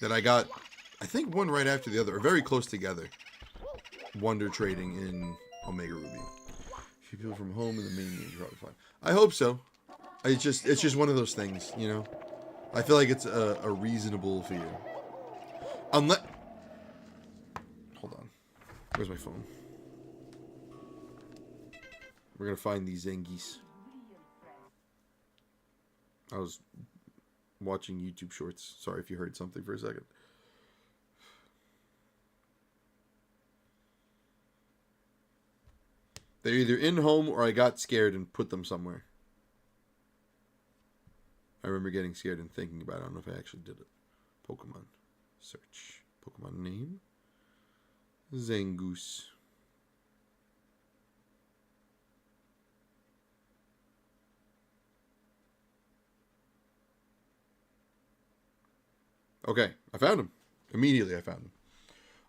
that I got, I think one right after the other, or very close together. Wonder trading in Omega Ruby. If you people from home in the main game, you're probably fine. I hope so. It's just one of those things, you know. I feel like it's a reasonable fear. Unless, hold on, where's my phone? We're gonna find these Zangies. I was watching YouTube shorts. Sorry if you heard something for a second. They're either in home or I got scared and put them somewhere. I remember getting scared and thinking about it. I don't know if I actually did it. Pokemon. Search. Pokemon name. Zangoose. Okay, I found him. Immediately I found him.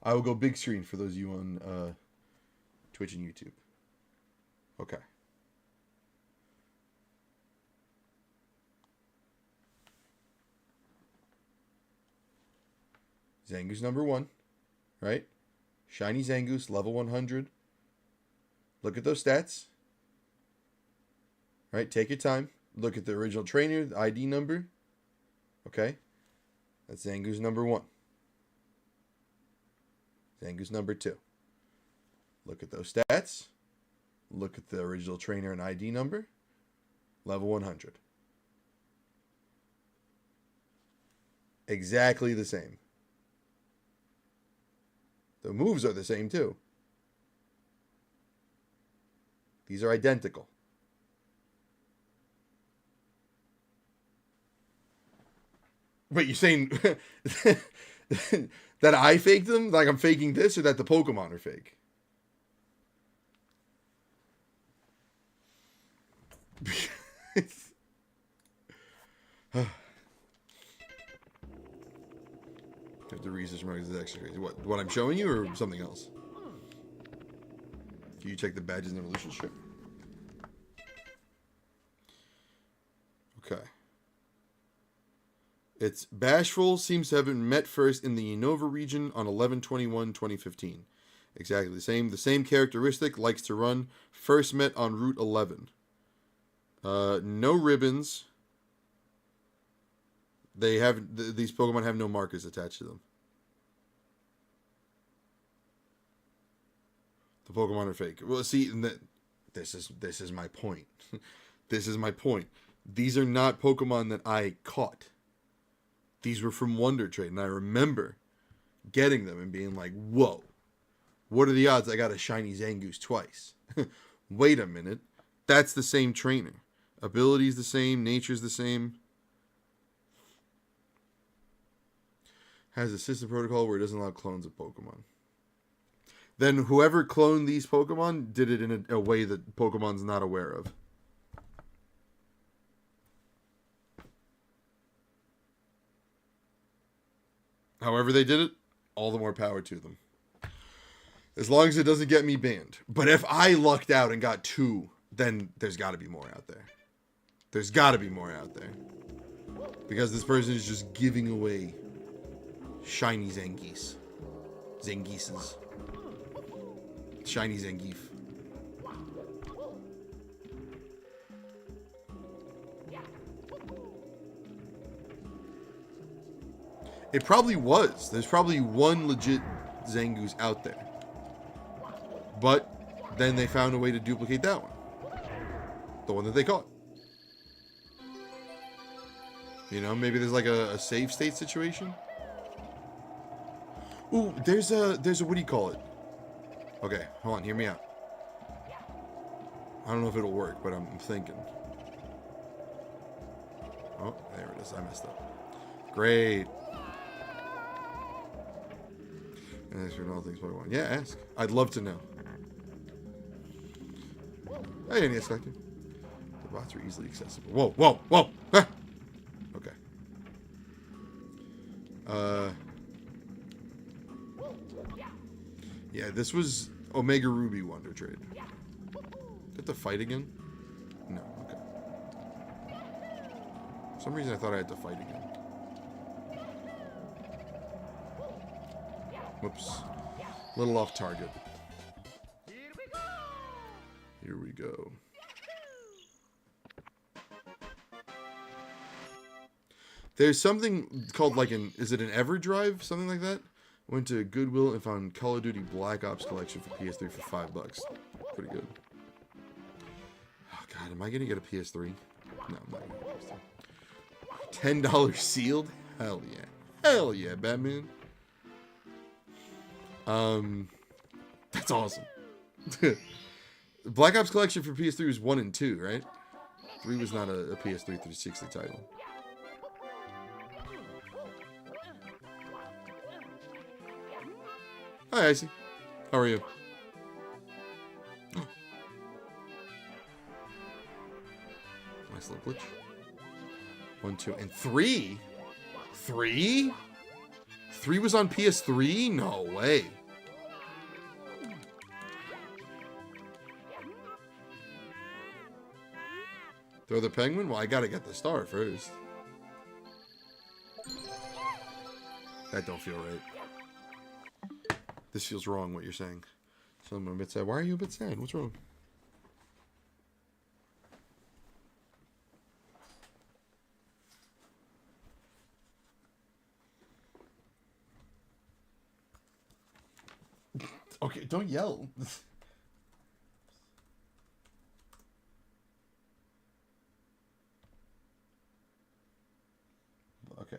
I will go big screen for those of you on Twitch and YouTube. Okay. Zangoose number 1, right? Shiny Zangoose, level 100. Look at those stats. Right, take your time. Look at the original trainer, the ID number. Okay. That's Zangoose number 1. Zangoose number 2. Look at those stats. Look at the original trainer and ID number. Level 100. Exactly the same. The moves are the same too. These are identical. Wait, you're saying that I faked them? Like I'm faking this, or that the Pokemon are fake? Have to research marks is extra crazy. What I'm showing you, or something else? Can you check the badges and evolution strip? Okay. It's Bashful seems to have been met first in the Unova region on 11/21/2015. Exactly the same. The same characteristic, likes to run. First met on Route 11. No ribbons. They have these Pokemon have no markers attached to them. The Pokemon are fake. Well, see, this is my point. This is my point. These are not Pokemon that I caught. These were from Wonder Trade, and I remember getting them and being like, "Whoa, what are the odds I got a shiny Zangoose twice?" Wait a minute, that's the same trainer. Ability's the same, nature's the same. Has a system protocol where it doesn't allow clones of Pokemon. Then whoever cloned these Pokemon did it in a way that Pokemon's not aware of. However they did it, all the more power to them. As long as it doesn't get me banned. But if I lucked out and got 2, then there's got to be more out there. There's got to be more out there. Because this person is just giving away shiny Zangiefs. Zangiefs. Shiny Zangief. It probably was. There's probably one legit Zangoose out there. But then they found a way to duplicate that one. The one that they caught. You know, maybe there's like a save state situation. Ooh, there's a what do you call it? Okay, hold on, hear me out. I don't know if it'll work, but I'm thinking. Oh, there it is. I messed up. Great. And ask for all things Pokemon. Yeah, ask. I'd love to know. Hey, any second. The bots are easily accessible. Whoa, whoa, whoa! Ah! Okay. Yeah, this was Omega Ruby Wonder Trade. Do I have to fight again? No, okay. For some reason I thought I had to fight again. Whoops. A little off target. Here we go. There's something called like is it an EverDrive? Something like that? Went to Goodwill and found Call of Duty Black Ops Collection for PS3 for $5. Pretty good. Oh god, am I gonna get a PS3? No, I'm not gonna get a PS3. $10 sealed? Hell yeah. Hell yeah, Batman. That's awesome. Black Ops Collection for PS3 was 1 and 2, right? 3 was not a PS3 360 title. Hi, Icy. How are you? Nice little glitch. 1, 2, and 3? 3? 3 was on PS3? No way. Throw the penguin? Well, I gotta get the star first. That don't feel right. This feels wrong, what you're saying. So I'm a bit sad. Why are you a bit sad? What's wrong? Okay, don't yell. Okay.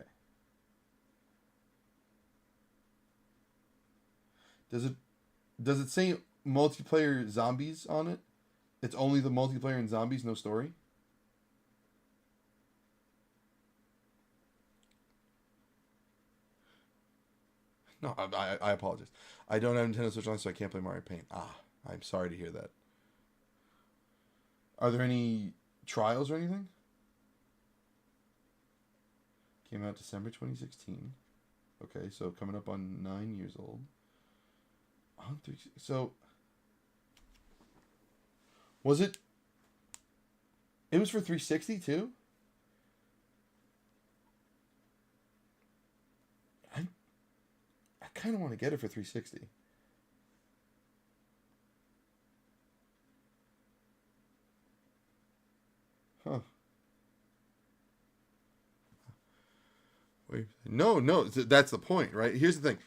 Does it say multiplayer zombies on it? It's only the multiplayer and zombies, no story? No, I apologize. I don't have Nintendo Switch on, so I can't play Mario Paint. Ah, I'm sorry to hear that. Are there any trials or anything? Came out December 2016. Okay, so coming up on 9 years old. So, was it? It was for 360 too? I kind of want to get it for 360. Huh. Wait. No, that's the point, right? Here's the thing.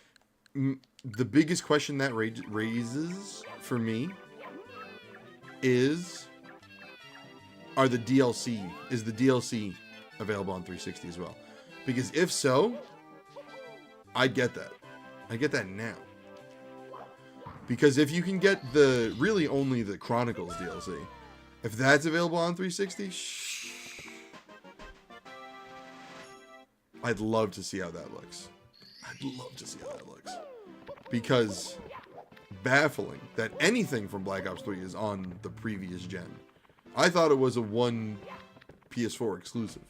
The biggest question that raises for me is, is the DLC available on 360 as well? Because if so, I'd get that. I get that now. Because if you can get really only the Chronicles DLC, if that's available on 360, I'd love to see how that looks. Because baffling that anything from Black Ops 3 is on the previous gen. I thought it was a one PS4 exclusive.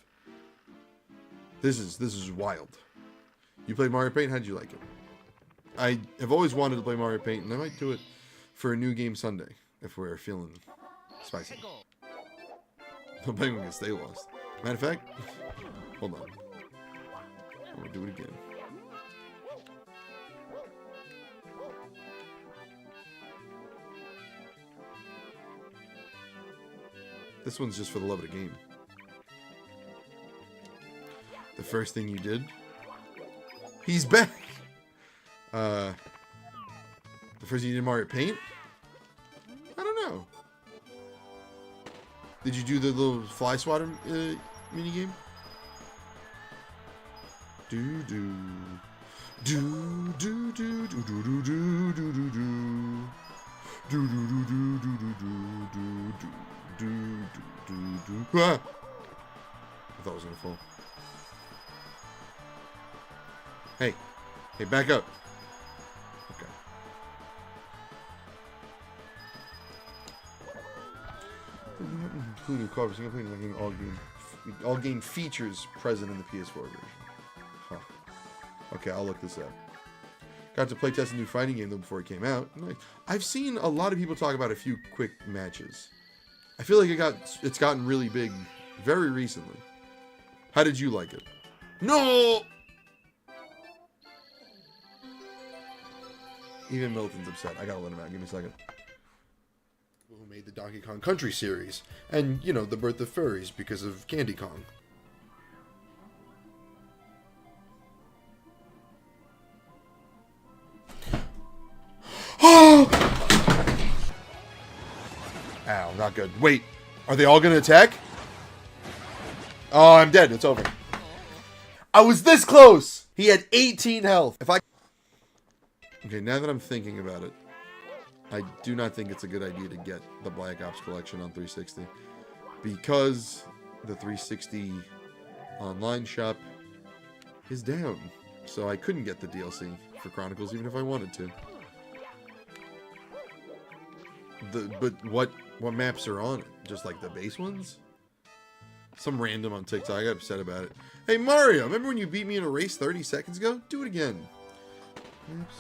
This is wild. You played Mario Paint? How'd you like it? I have always wanted to play Mario Paint, and I might do it for a new game Sunday if we're feeling spicy. The penguin can stay lost. Matter of fact, hold on. I'm gonna do it again. This one's just for the love of the game. The first thing you did? He's back! The first thing you did Mario Paint? I don't know. Did you do the little fly swatter minigame? Do do do do do do do do do do do do do do do do do do do do. Ah! I thought it was gonna fall. Hey, back up. Okay. Including covers, including all game features present in the PS4 version. Huh. Okay, I'll look this up. Got to play test a new fighting game though before it came out. I've seen a lot of people talk about a few quick matches. I feel like it's gotten really big very recently. How did you like it? No! Even Milton's upset. I gotta let him out. Give me a second. Who made the Donkey Kong Country series. And, you know, the birth of furries because of Candy Kong. Oh! Ow, not good. Wait, are they all gonna attack? Oh, I'm dead. It's over. I was this close! He had 18 health. If I... Okay, now that I'm thinking about it, I do not think it's a good idea to get the Black Ops collection on 360. Because the 360 online shop is down. So I couldn't get the DLC for Chronicles even if I wanted to. But what maps are on it? Just like the base ones? Some random on TikTok. I got upset about it. Hey Mario, remember when you beat me in a race 30 seconds ago? Do it again. Maps.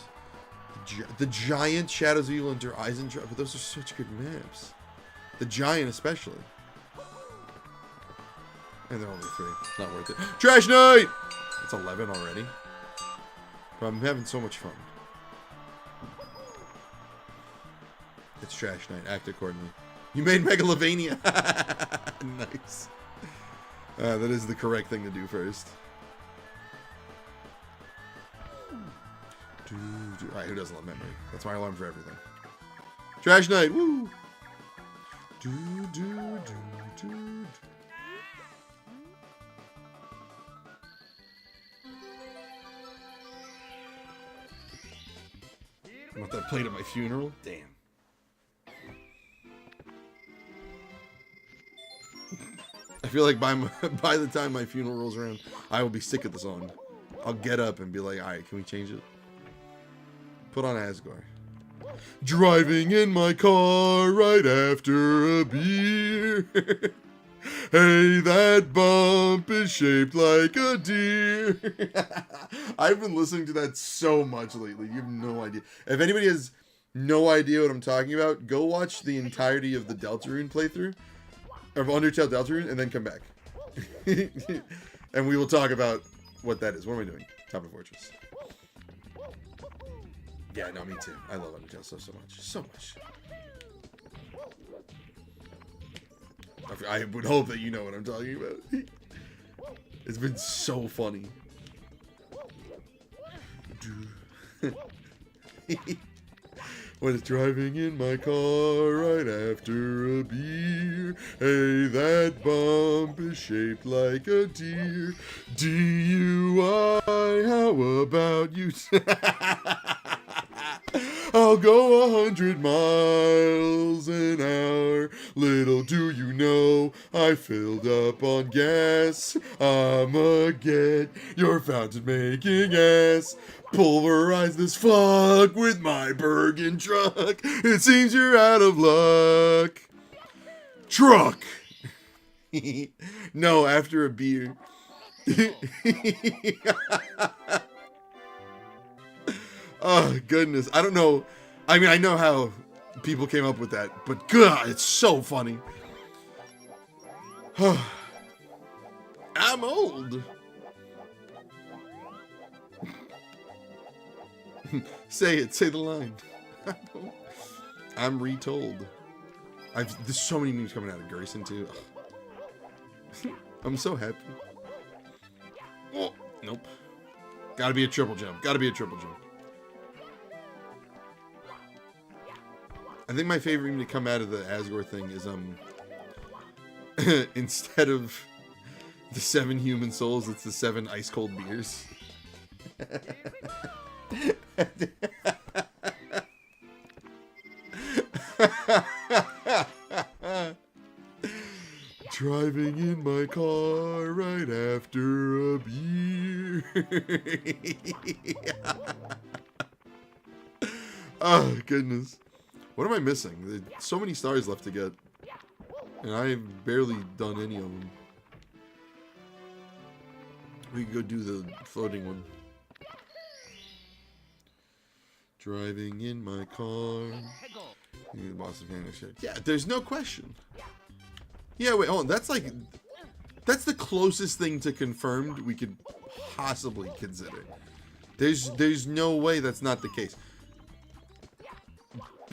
The Giant, Shadows of Evil, and Eisendrache. But those are such good maps. The Giant especially. And they're only 3. Not worth it. Trash Night! It's 11 already. But I'm having so much fun. It's Trash Night. Act accordingly. You made Megalovania. Nice. That is the correct thing to do first. Alright, who doesn't love memory? That's my alarm for everything. Trash Night. Woo! I want that played at my funeral? Damn. I feel like by the time my funeral rolls around, I will be sick of the song. I'll get up and be like, alright, can we change it? Put on Asgore. Driving in my car right after a beer. Hey, that bump is shaped like a deer. I've been listening to that so much lately. You have no idea. If anybody has no idea what I'm talking about, go watch the entirety of the Deltarune playthrough. Of Undertale Deltarune, and then come back. And we will talk about what that is. What am I doing? Top of Fortress. Yeah, no, me too. I love Undertale so much. So much. I would hope that you know what I'm talking about. It's been so funny. When it's driving in my car right after a beer. Hey, that bump is shaped like a deer. DUI, how about you? I'll go 100 miles an hour. Little do you know, I filled up on gas. I'ma get your fountain making ass. Pulverize this fuck with my Bergen truck. It seems you're out of luck. Truck. No, after a beer. Oh, goodness. I don't know. I mean, I know how people came up with that, but God, it's so funny. I'm old. Say it. Say the line. I'm retold. There's so many memes coming out of Grayson, too. I'm so happy. Oh, nope. Gotta be a triple jump. Gotta be a triple jump. I think my favorite meme to come out of the Asgore thing is, instead of the 7 human souls, it's the 7 ice cold beers. Driving in my car right after a beer. Oh, goodness. What am I missing? There's so many stars left to get. And I've barely done any of them. We can go do the floating one. Driving in my car. The boss of Geno shit. Yeah, there's no question. Yeah, wait, hold on. That's like... That's the closest thing to confirmed we could possibly consider. There's no way that's not the case.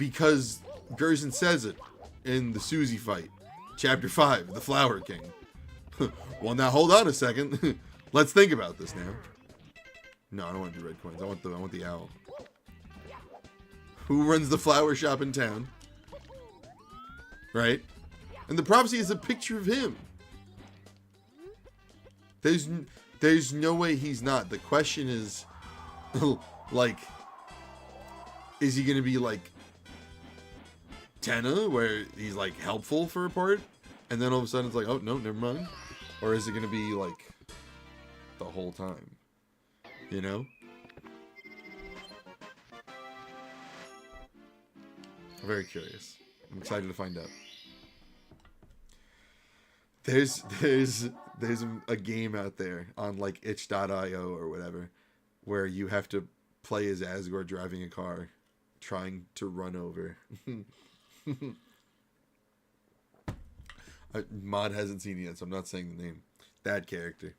Because Gerson says it in the Susie fight. Chapter 5, The Flower King. Well, now hold on a second. Let's think about this now. No, I don't want to do red coins. I want the owl. Who runs the flower shop in town? Right? And the prophecy is a picture of him. There's no way he's not. The question is, like, is he gonna be like Tenna, where he's like helpful for a part, and then all of a sudden it's like, oh no, never mind? Or is it gonna be like the whole time? You know? I'm very curious. I'm excited to find out. There's a game out there on like itch.io or whatever where you have to play as Asgore driving a car trying to run over. Mod hasn't seen it yet, so I'm not saying the name. That character.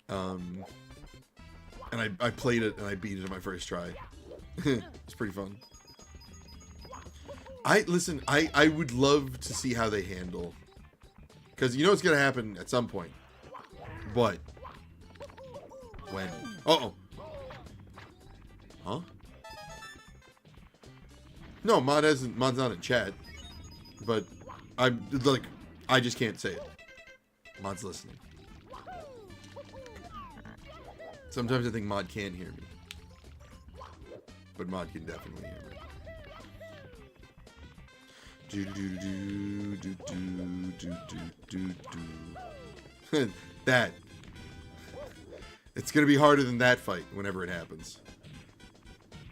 And I played it and I beat it on my first try. It's pretty fun. I would love to see how they handle, because you know it's gonna happen at some point. But when? Uh-oh. Huh? No, Mod's not in chat. But I just can't say it. Mod's listening. Sometimes I think Mod can hear me. But Mod can definitely hear me. That. It's gonna be harder than that fight whenever it happens.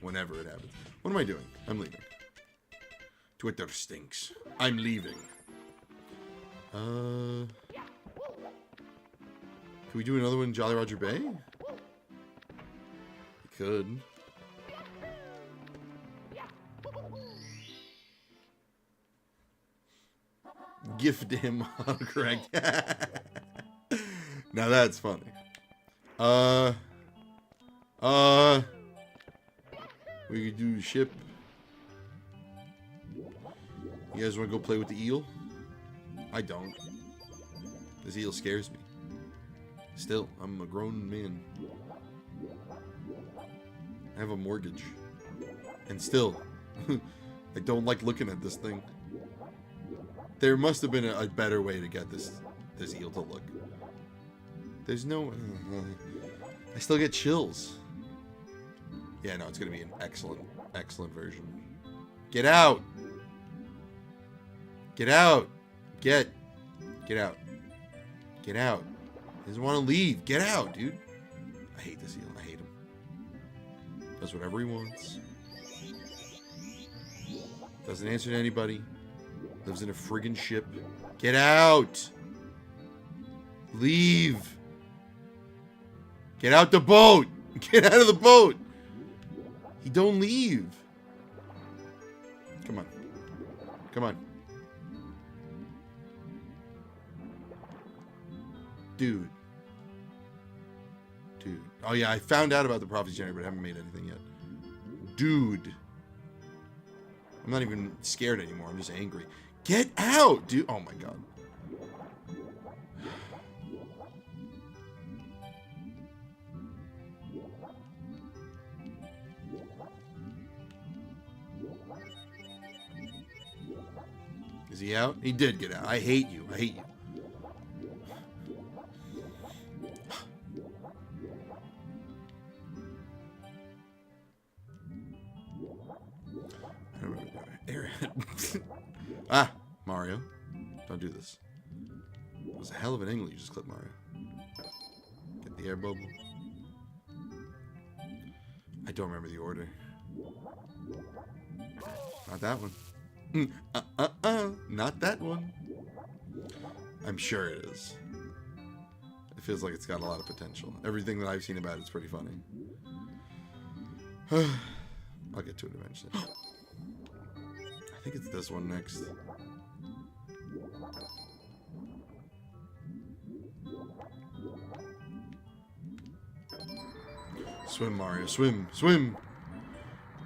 Whenever it happens. What am I doing? I'm leaving. Twitter stinks. I'm leaving. Can we do another one in Jolly Roger Bay? We could. Gift him autocorrect. Now that's funny. We could do ship. You guys want to go play with the eel? I don't. This eel scares me. Still, I'm a grown man. I have a mortgage. And still, I don't like looking at this thing. There must have been a better way to get this eel to look. There's no... I still get chills. Yeah, no, it's going to be an excellent version. Get out! Get out! Get out. Get out. He doesn't want to leave. Get out, dude. I hate this eel. I hate him. Does whatever he wants. Doesn't answer to anybody. Lives in a friggin' ship. Get out! Leave! Get out the boat! Get out of the boat! He don't leave. Come on. Come on. Dude. Oh yeah, I found out about the Prophecy Generator, but I haven't made anything yet. Dude. I'm not even scared anymore. I'm just angry. Get out, dude. Oh my god. Is he out? He did get out. I hate you. I hate you. Ah, Mario. Don't do this. It was a hell of an angle you just clipped, Mario. Get the air bubble. I don't remember the order. Not that one. Not that one. I'm sure it is. It feels like it's got a lot of potential. Everything that I've seen about it's pretty funny. I'll get to it eventually. I think it's this one next. Swim, Mario. Swim. Swim.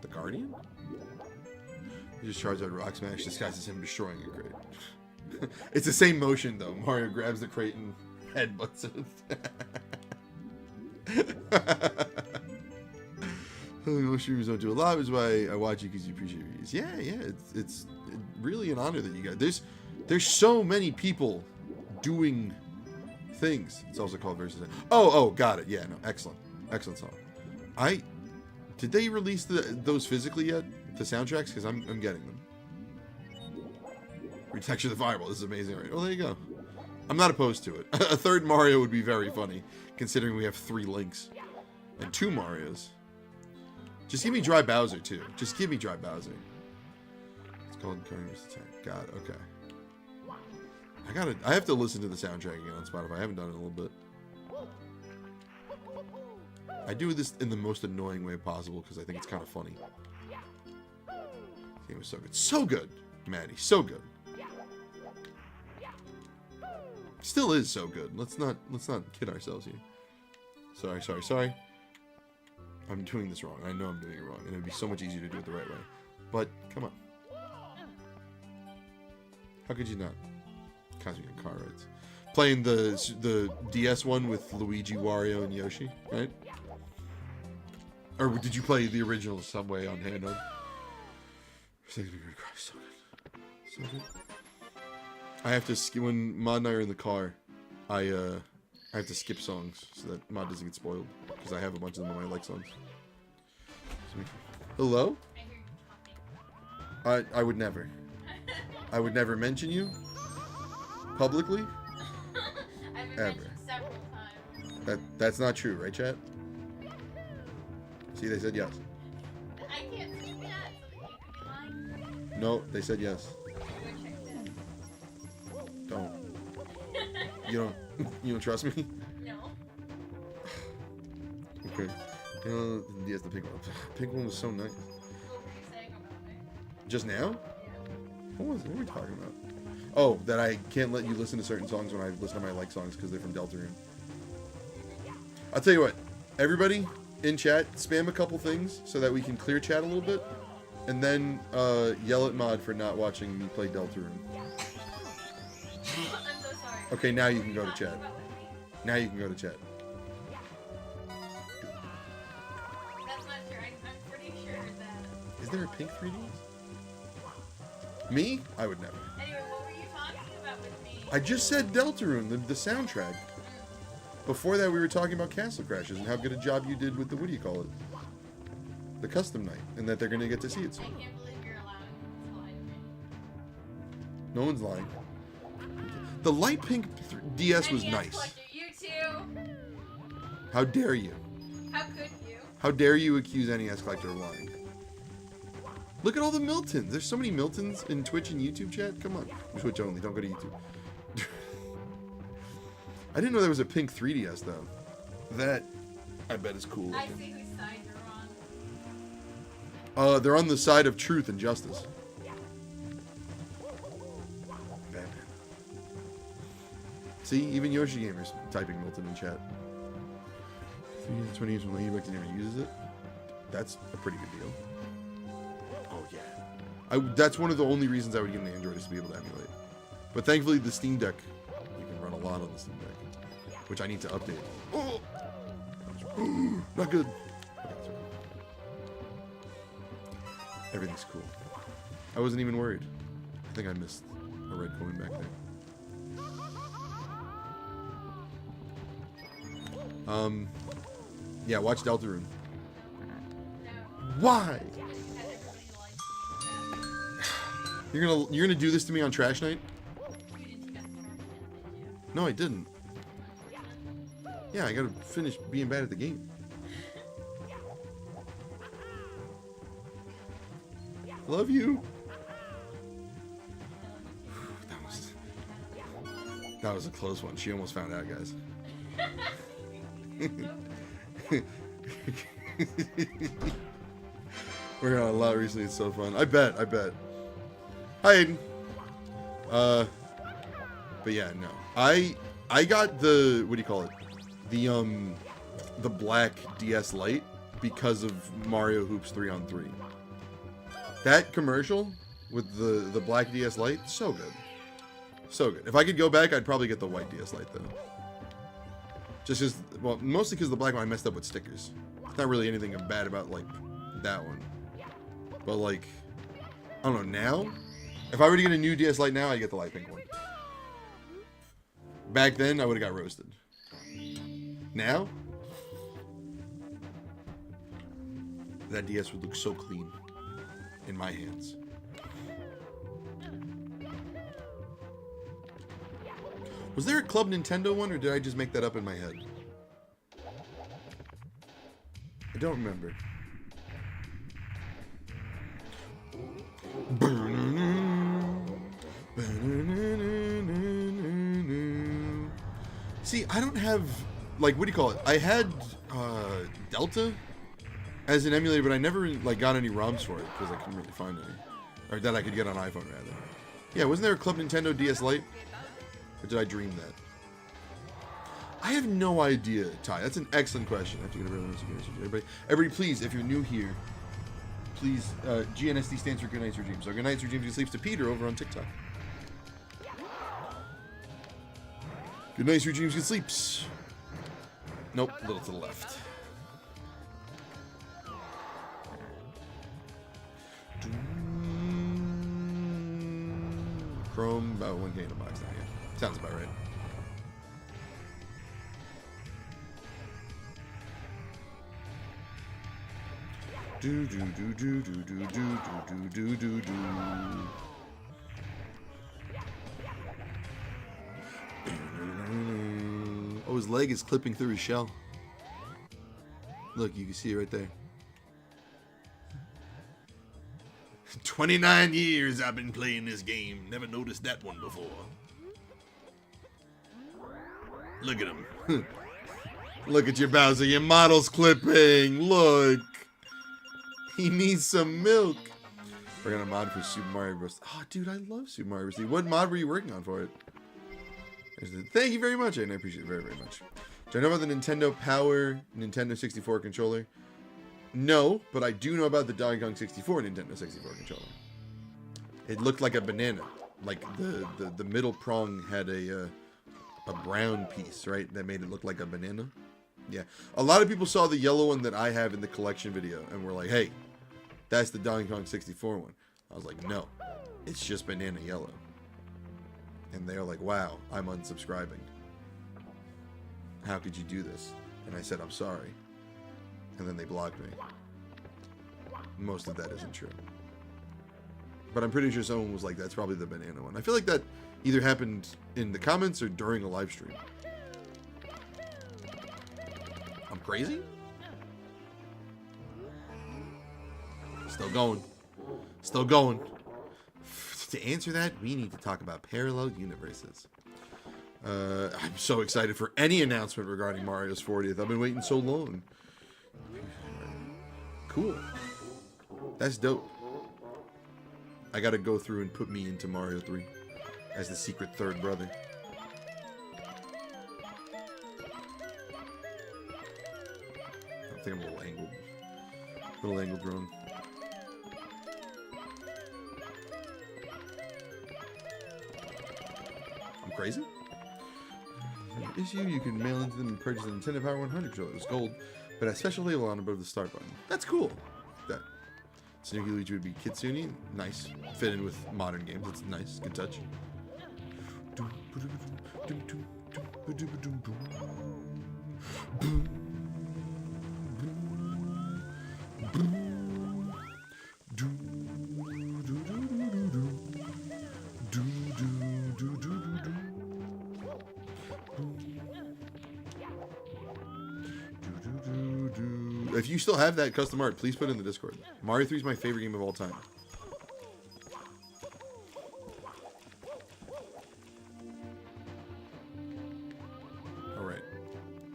The Guardian? He just charges out Rock Smash, disguises him destroying a crate. It's the same motion though. Mario grabs the crate and headbutts it. Most streamers don't do a lot, which is why I watch you because you appreciate reviews. Yeah, it's really an honor that you guys. There's so many people doing things. It's also called Versus. Oh, got it. Yeah, no, excellent song. Did they release those physically yet? The soundtracks, because I'm getting them. Retexture the Fireball. This is amazing. Right? Oh, there you go. I'm not opposed to it. A third Mario would be very funny, considering we have 3 Links and 2 Marios. Just give me Dry Bowser too. Just give me Dry Bowser. It's called Carnivores Attack. God, okay. I have to listen to the soundtrack again on Spotify. I haven't done it in a little bit. I do this in the most annoying way possible because I think it's kind of funny. It was so good. So good, Maddie. So good. Still is so good. Let's not kid ourselves here. Sorry. I'm doing this wrong. I know I'm doing it wrong, and it would be so much easier to do it the right way. But come on. How could you not? Concentrating on car rides. Playing the DS one with Luigi, Wario, and Yoshi, right? Or did you play the original Subway on handheld? So good. I have to skip when Mod and I are in the car. I have to skip songs so that Mod doesn't get spoiled because I have a bunch of them on my like songs. Hello? I would never. I would never mention you publicly. I've been Ever. mentioned several times. That's not true, right, chat? See, they said yes. I can't see that, so that you could be lying. No, they said yes. Go check that. Don't. You don't trust me? No. Okay. Yes, the pink one. Pink one was so nice. What were you saying about it? Just now? Yeah. What were we talking about? Oh, that I can't let you listen to certain songs when I listen to my like songs because they're from Deltarune. I'll tell you what. Everybody in chat, spam a couple things so that we can clear chat a little bit. And then yell at Mod for not watching me play Deltarune. I'm so sorry. Okay, now you can go to What are you chat. talking about with me? Now you can go to chat. That's not true. I'm pretty sure that... Is there a pink 3D? Me? I would never. Anyway, what were you talking about with me? I just said Deltarune, the soundtrack. Before that, we were talking about Castle Crashers and how good a job you did with the, what do you call it? The custom night. And that they're going to get to see it I soon. can't believe you're allowing to lie to me. No one's lying. The light pink DS was NES nice. collector, you too. How dare you? How could you? How dare you accuse NES Collector of lying? Look at all the Miltons. There's so many Miltons in Twitch and YouTube chat. Come on. Twitch only. Don't go to YouTube. I didn't know there was a pink 3DS, though. That, I bet, is cool. I looking. see whose side you're on. They're on the side of truth and justice. Batman. See, even Yoshi Gamer's typing Milton in chat. 20 years from Ladybug never uses it. That's a pretty good deal. Oh yeah. That's one of the only reasons I would get an Android is to be able to emulate. But thankfully, the Steam Deck, you can run a lot on the Steam Deck, which I need to update. Oh, not good. Okay, that's okay. Everything's cool. I wasn't even worried. I think I missed a red coin back there. Yeah, watch Deltarune. No. Why? Because everybody likes You're gonna do this to me on Trash Night? you didn't get the did you? No, I didn't. Yeah, I gotta finish being bad at the game. Love you. That was a close one. She almost found out, guys. We're on a lot recently. It's so fun. I bet. Hi, Aiden. But yeah, no. I got the, what do you call it? The black DS Lite because of Mario Hoops 3-on-3. That commercial with the black DS Lite, so good. So good. If I could go back, I'd probably get the white DS Lite, though. Just because, well, mostly because the black one I messed up with stickers. It's not really anything bad about, like, that one. But, like, I don't know, now? If I were to get a new DS Lite now, I'd get the light pink one. Back then, I would have got roasted. Now? That DS would look so clean in my hands. Was there a Club Nintendo one, or did I just make that up in my head? I don't remember. See, I don't have, like, what do you call it? I had Delta as an emulator, but I never like got any ROMs for it because I couldn't really find any, or that I could get on iPhone rather. Yeah, wasn't there a Club Nintendo DS Lite? Or did I dream that? I have no idea, Ty. That's an excellent question. Everybody, please, if you're new here, please, GNSD stands for Good Nights, Your Dreams. So Good Nights, Your Dreams, Good Sleeps to Peter over on TikTok. Good nights, your dreams, good sleeps. Nope, a little to the left. Chrome, about 1K in a box now, yeah. Sounds about right. Do do do do do do do do do do do. Oh, his leg is clipping through his shell. Look, you can see it right there. 29 years I've been playing this game. Never noticed that one before. Look at him. Look at your Bowser. Your model's clipping. Look. He needs some milk. We're gonna mod for Super Mario Bros. Oh, dude, I love Super Mario Bros. What mod were you working on for it? Thank you very much, and I appreciate it very, very much. Do I know about the Nintendo Power Nintendo 64 controller? No, but I do know about the Donkey Kong 64 Nintendo 64 controller. It looked like a banana. Like the middle prong had a brown piece, right? That made it look like a banana. Yeah. A lot of people saw the yellow one that I have in the collection video and were like, hey, that's the Donkey Kong 64 one. I was like, no, it's just banana yellow. And they're like, wow, I'm unsubscribing. How could you do this? And I said, I'm sorry. And then they blocked me. Most of that isn't true. But I'm pretty sure someone was like, that's probably the banana one. I feel like that either happened in the comments or during a live stream. I'm crazy? Still going. Still going. To answer that, we need to talk about parallel universes. I'm so excited for any announcement regarding Mario's 40th. I've been waiting so long. Cool. That's dope. I gotta go through and put me into Mario 3 as the secret third brother. I think I'm a little angled. Little angled wrong. I'm crazy? Issue, you can mail into them and purchase a Nintendo Power 100 controller. It's gold, but a special label on above the start button. That's cool. That Snooky Luigi would be Kitsune. Nice. Fit in with modern games. It's nice. Good touch. If you still have that custom art, please put it in the Discord. Mario 3 is my favorite game of all time. Alright.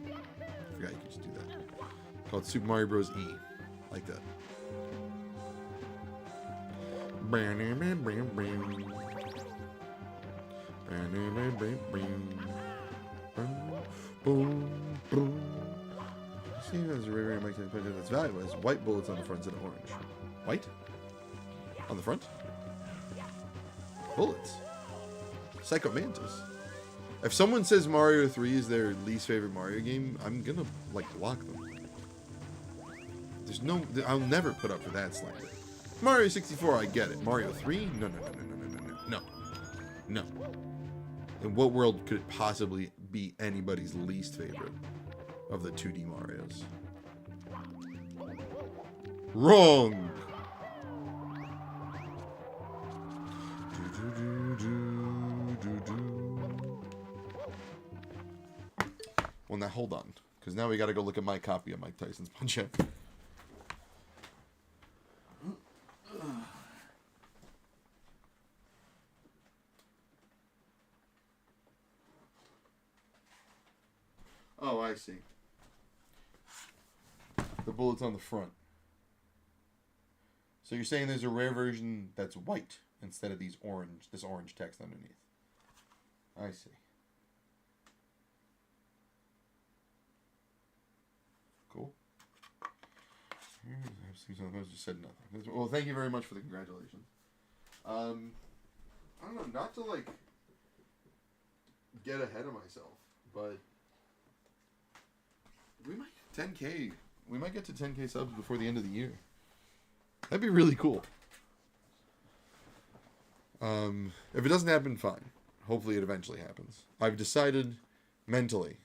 I forgot you could just do that. Called Super Mario Bros. E. Like that. game has a rare Mike Tyson punch that's valuable. It has white bullets on the front instead of orange. White? On the front? Bullets. Psycho Mantis. If someone says Mario 3 is their least favorite Mario game, I'm gonna, like, block them. There's no... I'll never put up for that slander. Mario 64, I get it. Mario 3? No, no, no, no, no, no, no, no. No. In what world could it possibly be anybody's least favorite of the 2D Marios? Wrong! Well, now hold on, because now we got to go look at my copy of Mike Tyson's Punch-Out. Oh, I see. The bullet's on the front. So you're saying there's a rare version that's white instead of this orange text underneath. I see. Cool. I just said nothing. Well, thank you very much for the congratulations. I don't know, not to like get ahead of myself, but we might 10K. We might get to 10K subs before the end of the year. That'd be really cool. If it doesn't happen, fine. Hopefully it eventually happens. I've decided mentally,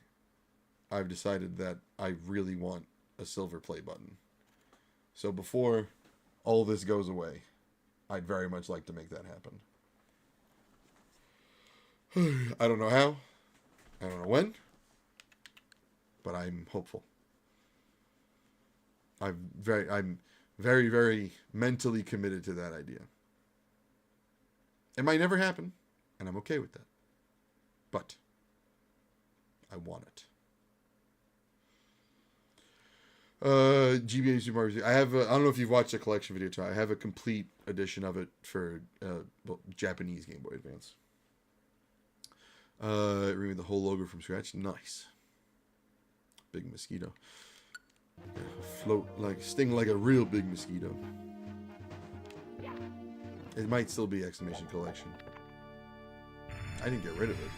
that I really want a silver play button. So before all this goes away, I'd very much like to make that happen. I don't know how. I don't know when. But I'm hopeful. I'm very, very mentally committed to that idea. It might never happen, and I'm okay with that. But I want it. GBA Super Mario. I have. I don't know if you've watched the collection video. Too. I have a complete edition of it for Japanese Game Boy Advance. Remove the whole logo from scratch. Nice. Big mosquito. Sting like a real big mosquito. It might still be exclamation collection. I didn't get rid of it.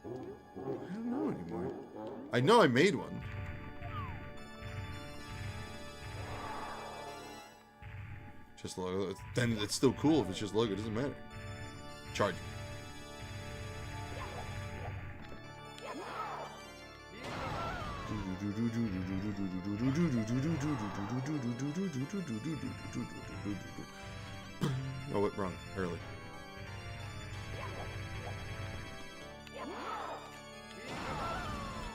I don't know anymore. I know I made one. Just logo. Then it's still cool if it's just logo. It doesn't matter. Charge. Oh, what? Wrong. Early.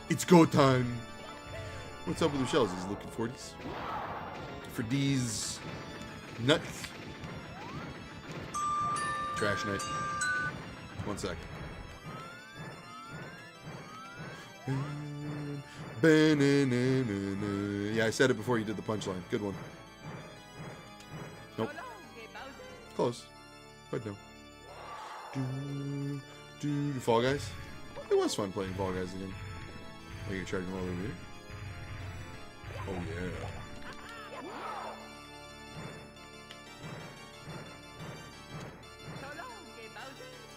It's go time. What's up with the shells? He's looking for these. For these nuts. Trash night. 1 sec. Yeah, I said it before you did the punchline. Good one. Nope. Close. But no. Fall Guys? It was fun playing Fall Guys again. I can charge them all over here. Oh, yeah.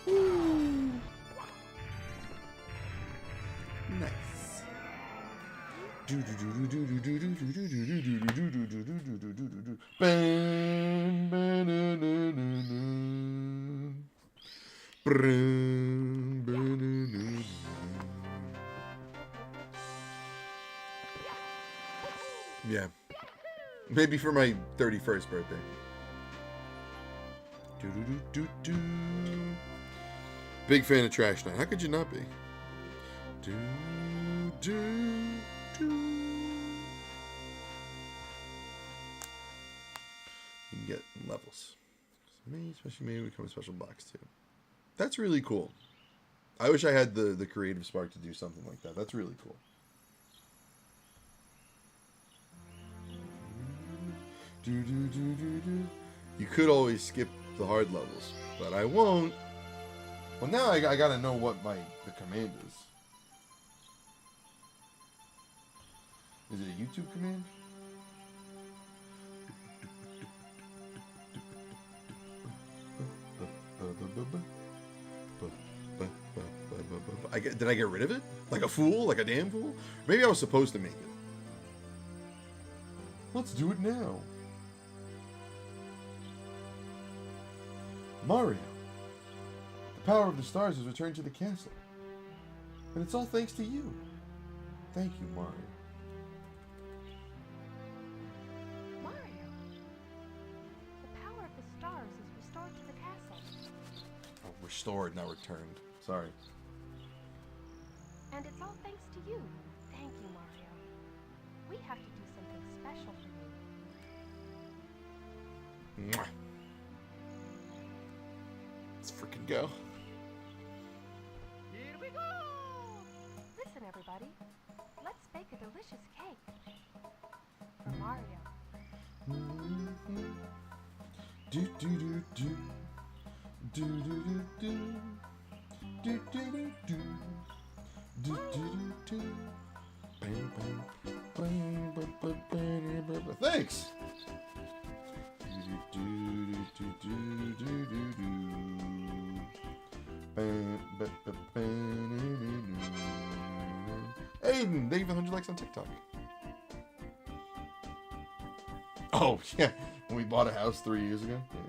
Woo. Nice. Yeah. Maybe for my 31st birthday. Big fan of Trash Night. How could you not be? You can get levels. Especially maybe become a special box too. That's really cool. I wish I had the creative spark to do something like that. That's really cool. You could always skip the hard levels, but I won't. Well, now I gotta know what the command is. Is it a YouTube command? Did I get rid of it? Like a fool? Like a damn fool? Maybe I was supposed to make it. Let's do it now. Mario. The power of the stars has returned to the castle. And it's all thanks to you. Thank you, Mario. Mario, the power of the stars is restored to the castle. Oh, restored, not returned. Sorry. And it's all thanks to you. Thank you, Mario. We have to do something special for you. Mwah. Let's freaking go. Here we go! Listen, everybody. Let's bake a delicious cake. For Mario. Do do do do. Do do do do. Do do do do. Do do do do. Bang bang. Bang bang bang bang bang bang. Thanks. Do do do do do do do. Bang bang bang bang. Aiden, thank you for 100 likes on TikTok. Oh yeah, when we bought a house 3 years ago. Yeah.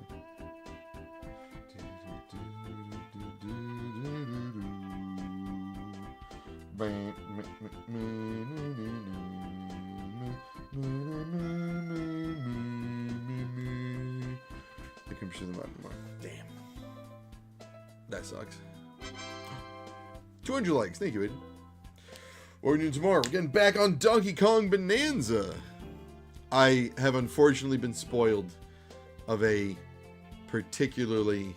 I can pursue the button more. Damn. That sucks. 200 likes. Thank you, Aiden. What are we doing tomorrow? We're getting back on Donkey Kong Bonanza. I have unfortunately been spoiled of a particularly...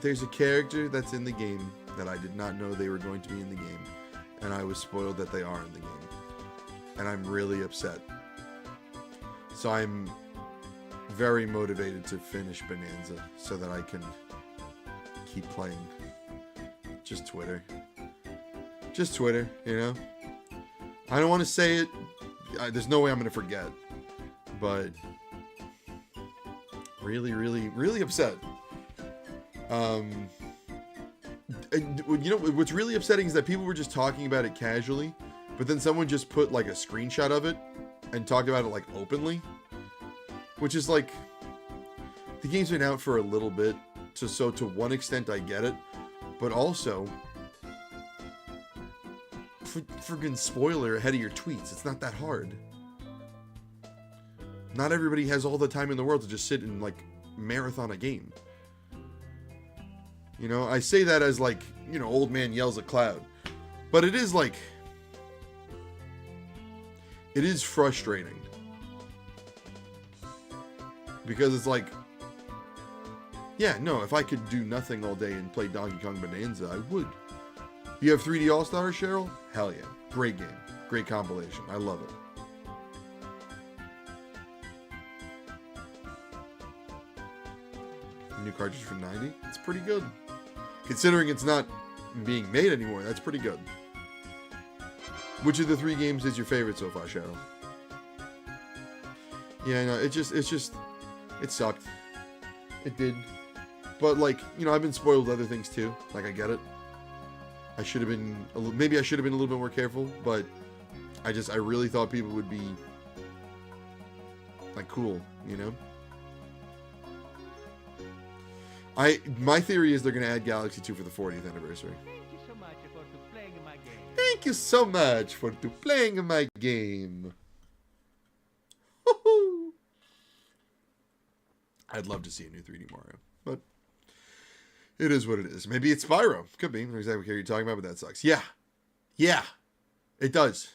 There's a character that's in the game that I did not know they were going to be in the game. And I was spoiled that they are in the game. And I'm really upset. So I'm very motivated to finish Bonanza so that I can keep playing. Just Twitter. Just Twitter, you know? I don't want to say it. There's no way I'm going to forget. But really, really, really upset. You know, what's really upsetting is that people were just talking about it casually, but then someone just put like a screenshot of it and talked about it like openly, which is like, the game's been out for a little bit, so to one extent I get it, but also, friggin' spoiler ahead of your tweets. It's not that hard. Not everybody has all the time in the world to just sit and like marathon a game. You know, I say that as like, you know, old man yells at cloud. But it is like, it is frustrating. Because it's like, yeah, no, if I could do nothing all day and play Donkey Kong Bonanza, I would. You have 3D All-Stars, Cheryl? Hell yeah. Great game. Great compilation. I love it. New cartridge for 90? It's pretty good. Considering it's not being made anymore, that's pretty good. Which of the 3 games is your favorite so far, Cheryl? Yeah, no, it sucked. It did. But, like, you know, I've been spoiled with other things, too. Like, I get it. I should have been, maybe I should have been a little bit more careful, but I really thought people would be, like, cool, you know? My theory is they're going to add Galaxy 2 for the 40th anniversary. Thank you so much for playing my game. Thank you so much for playing my game. Woohoo! I'd love to see a new 3D Mario, but it is what it is. Maybe it's Spyro. Could be. I don't know exactly what you're talking about, but that sucks. Yeah. Yeah. It does.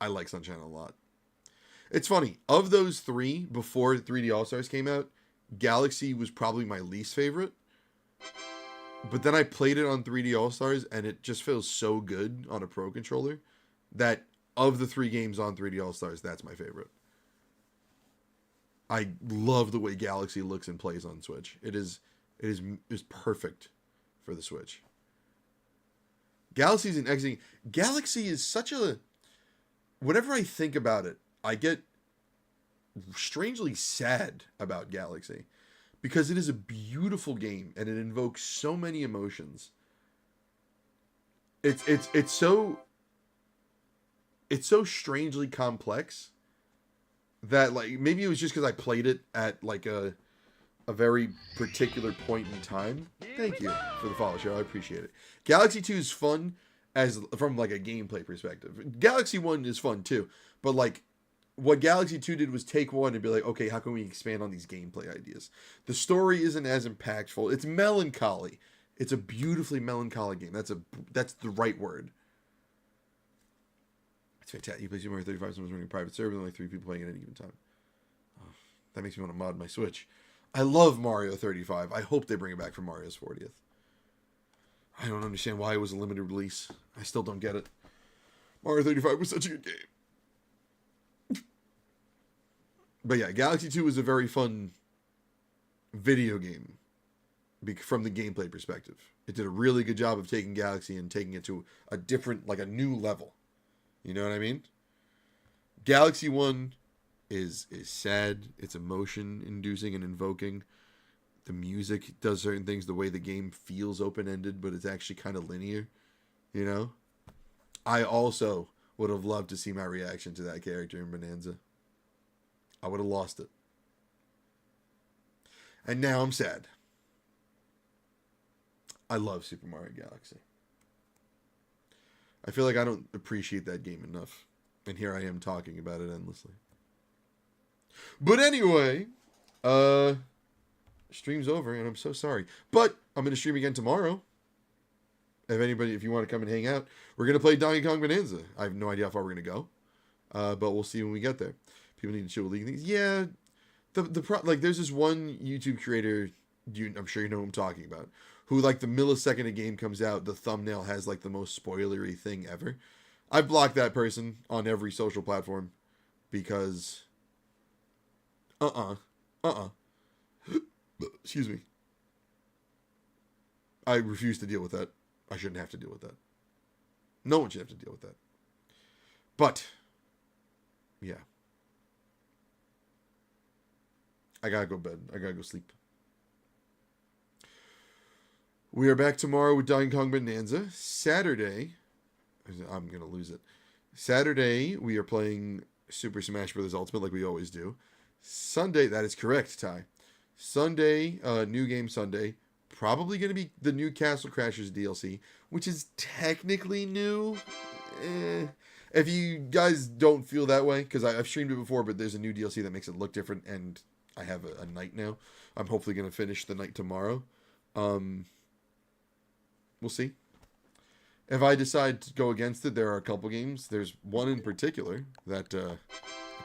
I like Sunshine a lot. It's funny. Of those 3, before 3D All-Stars came out, Galaxy was probably my least favorite. But then I played it on 3D All-Stars, and it just feels so good on a Pro Controller that of the 3 games on 3D All-Stars, that's my favorite. I love the way Galaxy looks and plays on Switch. It is perfect for the Switch. Galaxy is an excellent. Galaxy is such a. Whenever I think about it, I get strangely sad about Galaxy because it is a beautiful game and it invokes so many emotions. It's so strangely complex that like maybe it was just because I played it at like a very particular point in time. Thank you for the follow, show. I appreciate it. Galaxy 2 is fun as from like a gameplay perspective. Galaxy 1 is fun too, but like what Galaxy 2 did was take one and be like, okay, how can we expand on these gameplay ideas? The story isn't as impactful. It's melancholy. It's a beautifully melancholy game. That's the right word. It's fantastic. You play Super Mario 35, someone's running a private server, and only 3 people playing at any given time. Oh, that makes me want to mod my Switch. I love Mario 35. I hope they bring it back for Mario's 40th. I don't understand why it was a limited release. I still don't get it. Mario 35 was such a good game. But yeah, Galaxy 2 was a very fun video game from the gameplay perspective. It did a really good job of taking Galaxy and taking it to a different, like a new level. You know what I mean? Galaxy 1 is sad. It's emotion inducing and invoking. The music does certain things. The way the game feels open-ended, but it's actually kind of linear. You know? I also would have loved to see my reaction to that character in Bonanza. I would have lost it. And now I'm sad. I love Super Mario Galaxy. I feel like I don't appreciate that game enough. And here I am talking about it endlessly. But anyway, stream's over and I'm so sorry. But I'm going to stream again tomorrow. If you want to come and hang out, we're going to play Donkey Kong Bonanza. I have no idea how far we're going to go. But we'll see when we get there. People need to chill with league things. Yeah. There's this one YouTube creator, I'm sure you know who I'm talking about, who like the millisecond a game comes out, the thumbnail has like the most spoilery thing ever. I blocked that person on every social platform because excuse me. I refuse to deal with that. I shouldn't have to deal with that. No one should have to deal with that. But yeah. I gotta go to bed. I gotta go sleep. We are back tomorrow with Donkey Kong Bonanza. Saturday, I'm gonna lose it. Saturday, we are playing Super Smash Bros. Ultimate like we always do. Sunday, that is correct, Ty. Sunday, New Game Sunday. Probably gonna be the new Castle Crashers DLC, which is technically new. If you guys don't feel that way, because I've streamed it before, but there's a new DLC that makes it look different, and I have a night now. I'm hopefully going to finish the night tomorrow. We'll see. If I decide to go against it, there are a couple games. There's one in particular that a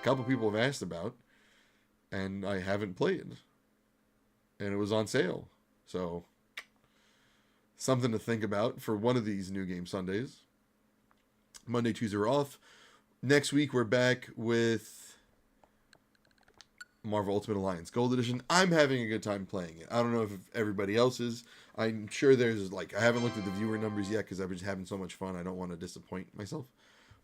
couple people have asked about, and I haven't played. And it was on sale. So, something to think about for one of these New Game Sundays. Monday, Tuesday are off. Next week, we're back with Marvel Ultimate Alliance Gold Edition. I'm having a good time playing it. I don't know if everybody else is. I'm sure there's I haven't looked at the viewer numbers yet because I've been having so much fun. I don't want to disappoint myself.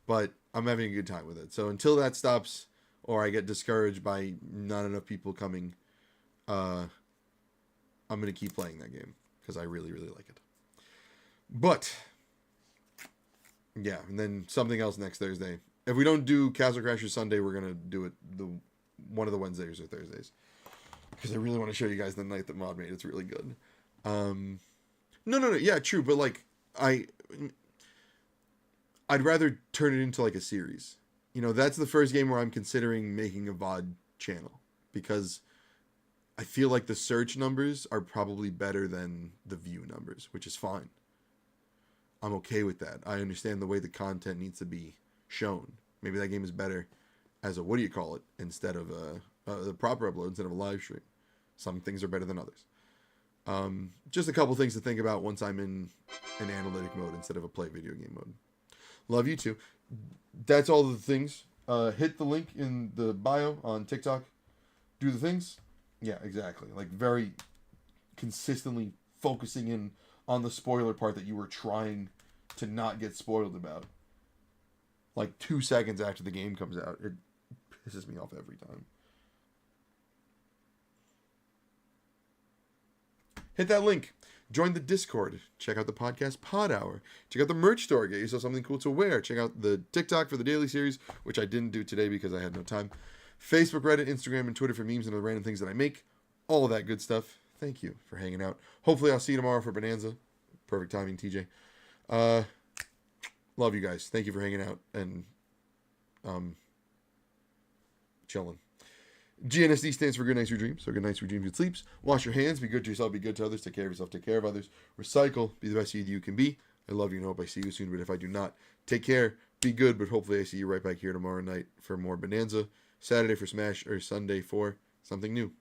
But I'm having a good time with it. So until that stops or I get discouraged by not enough people coming, I'm going to keep playing that game because I really, really like it. But, yeah, and then something else next Thursday. If we don't do Castle Crashers Sunday, we're going to do it one of the Wednesdays or Thursdays. Because I really want to show you guys the night that Mod made. It's really good. No. Yeah, true. But, I'd rather turn it into, a series. You know, that's the first game where I'm considering making a VOD channel. Because I feel like the search numbers are probably better than the view numbers, which is fine. I'm okay with that. I understand the way the content needs to be shown. Maybe that game is better as a, instead of the proper upload instead of a live stream. Some things are better than others. Just a couple things to think about once I'm in an analytic mode instead of a play video game mode. Love you too. That's all the things. Hit the link in the bio on TikTok. Do the things. Yeah, exactly. Very consistently focusing in on the spoiler part that you were trying to not get spoiled about. Like 2 seconds after the game comes out. It pisses me off every time. Hit that link. Join the Discord. Check out the podcast OddHour. Check out the merch store. Get yourself something cool to wear. Check out the TikTok for the daily series, which I didn't do today because I had no time. Facebook, Reddit, Instagram, and Twitter for memes and other random things that I make. All of that good stuff. Thank you for hanging out. Hopefully I'll see you tomorrow for Bonanza. Perfect timing, TJ. Love you guys. Thank you for hanging out and chilling. GNSD stands for Good Nights, Sweet Dreams. So good nights, sweet dreams, good sleeps. Wash your hands. Be good to yourself. Be good to others. Take care of yourself. Take care of others. Recycle. Be the best you can be. I love you and hope I see you soon. But if I do not, take care. Be good. But hopefully I see you right back here tomorrow night for more Bonanza. Saturday for Smash or Sunday for something new.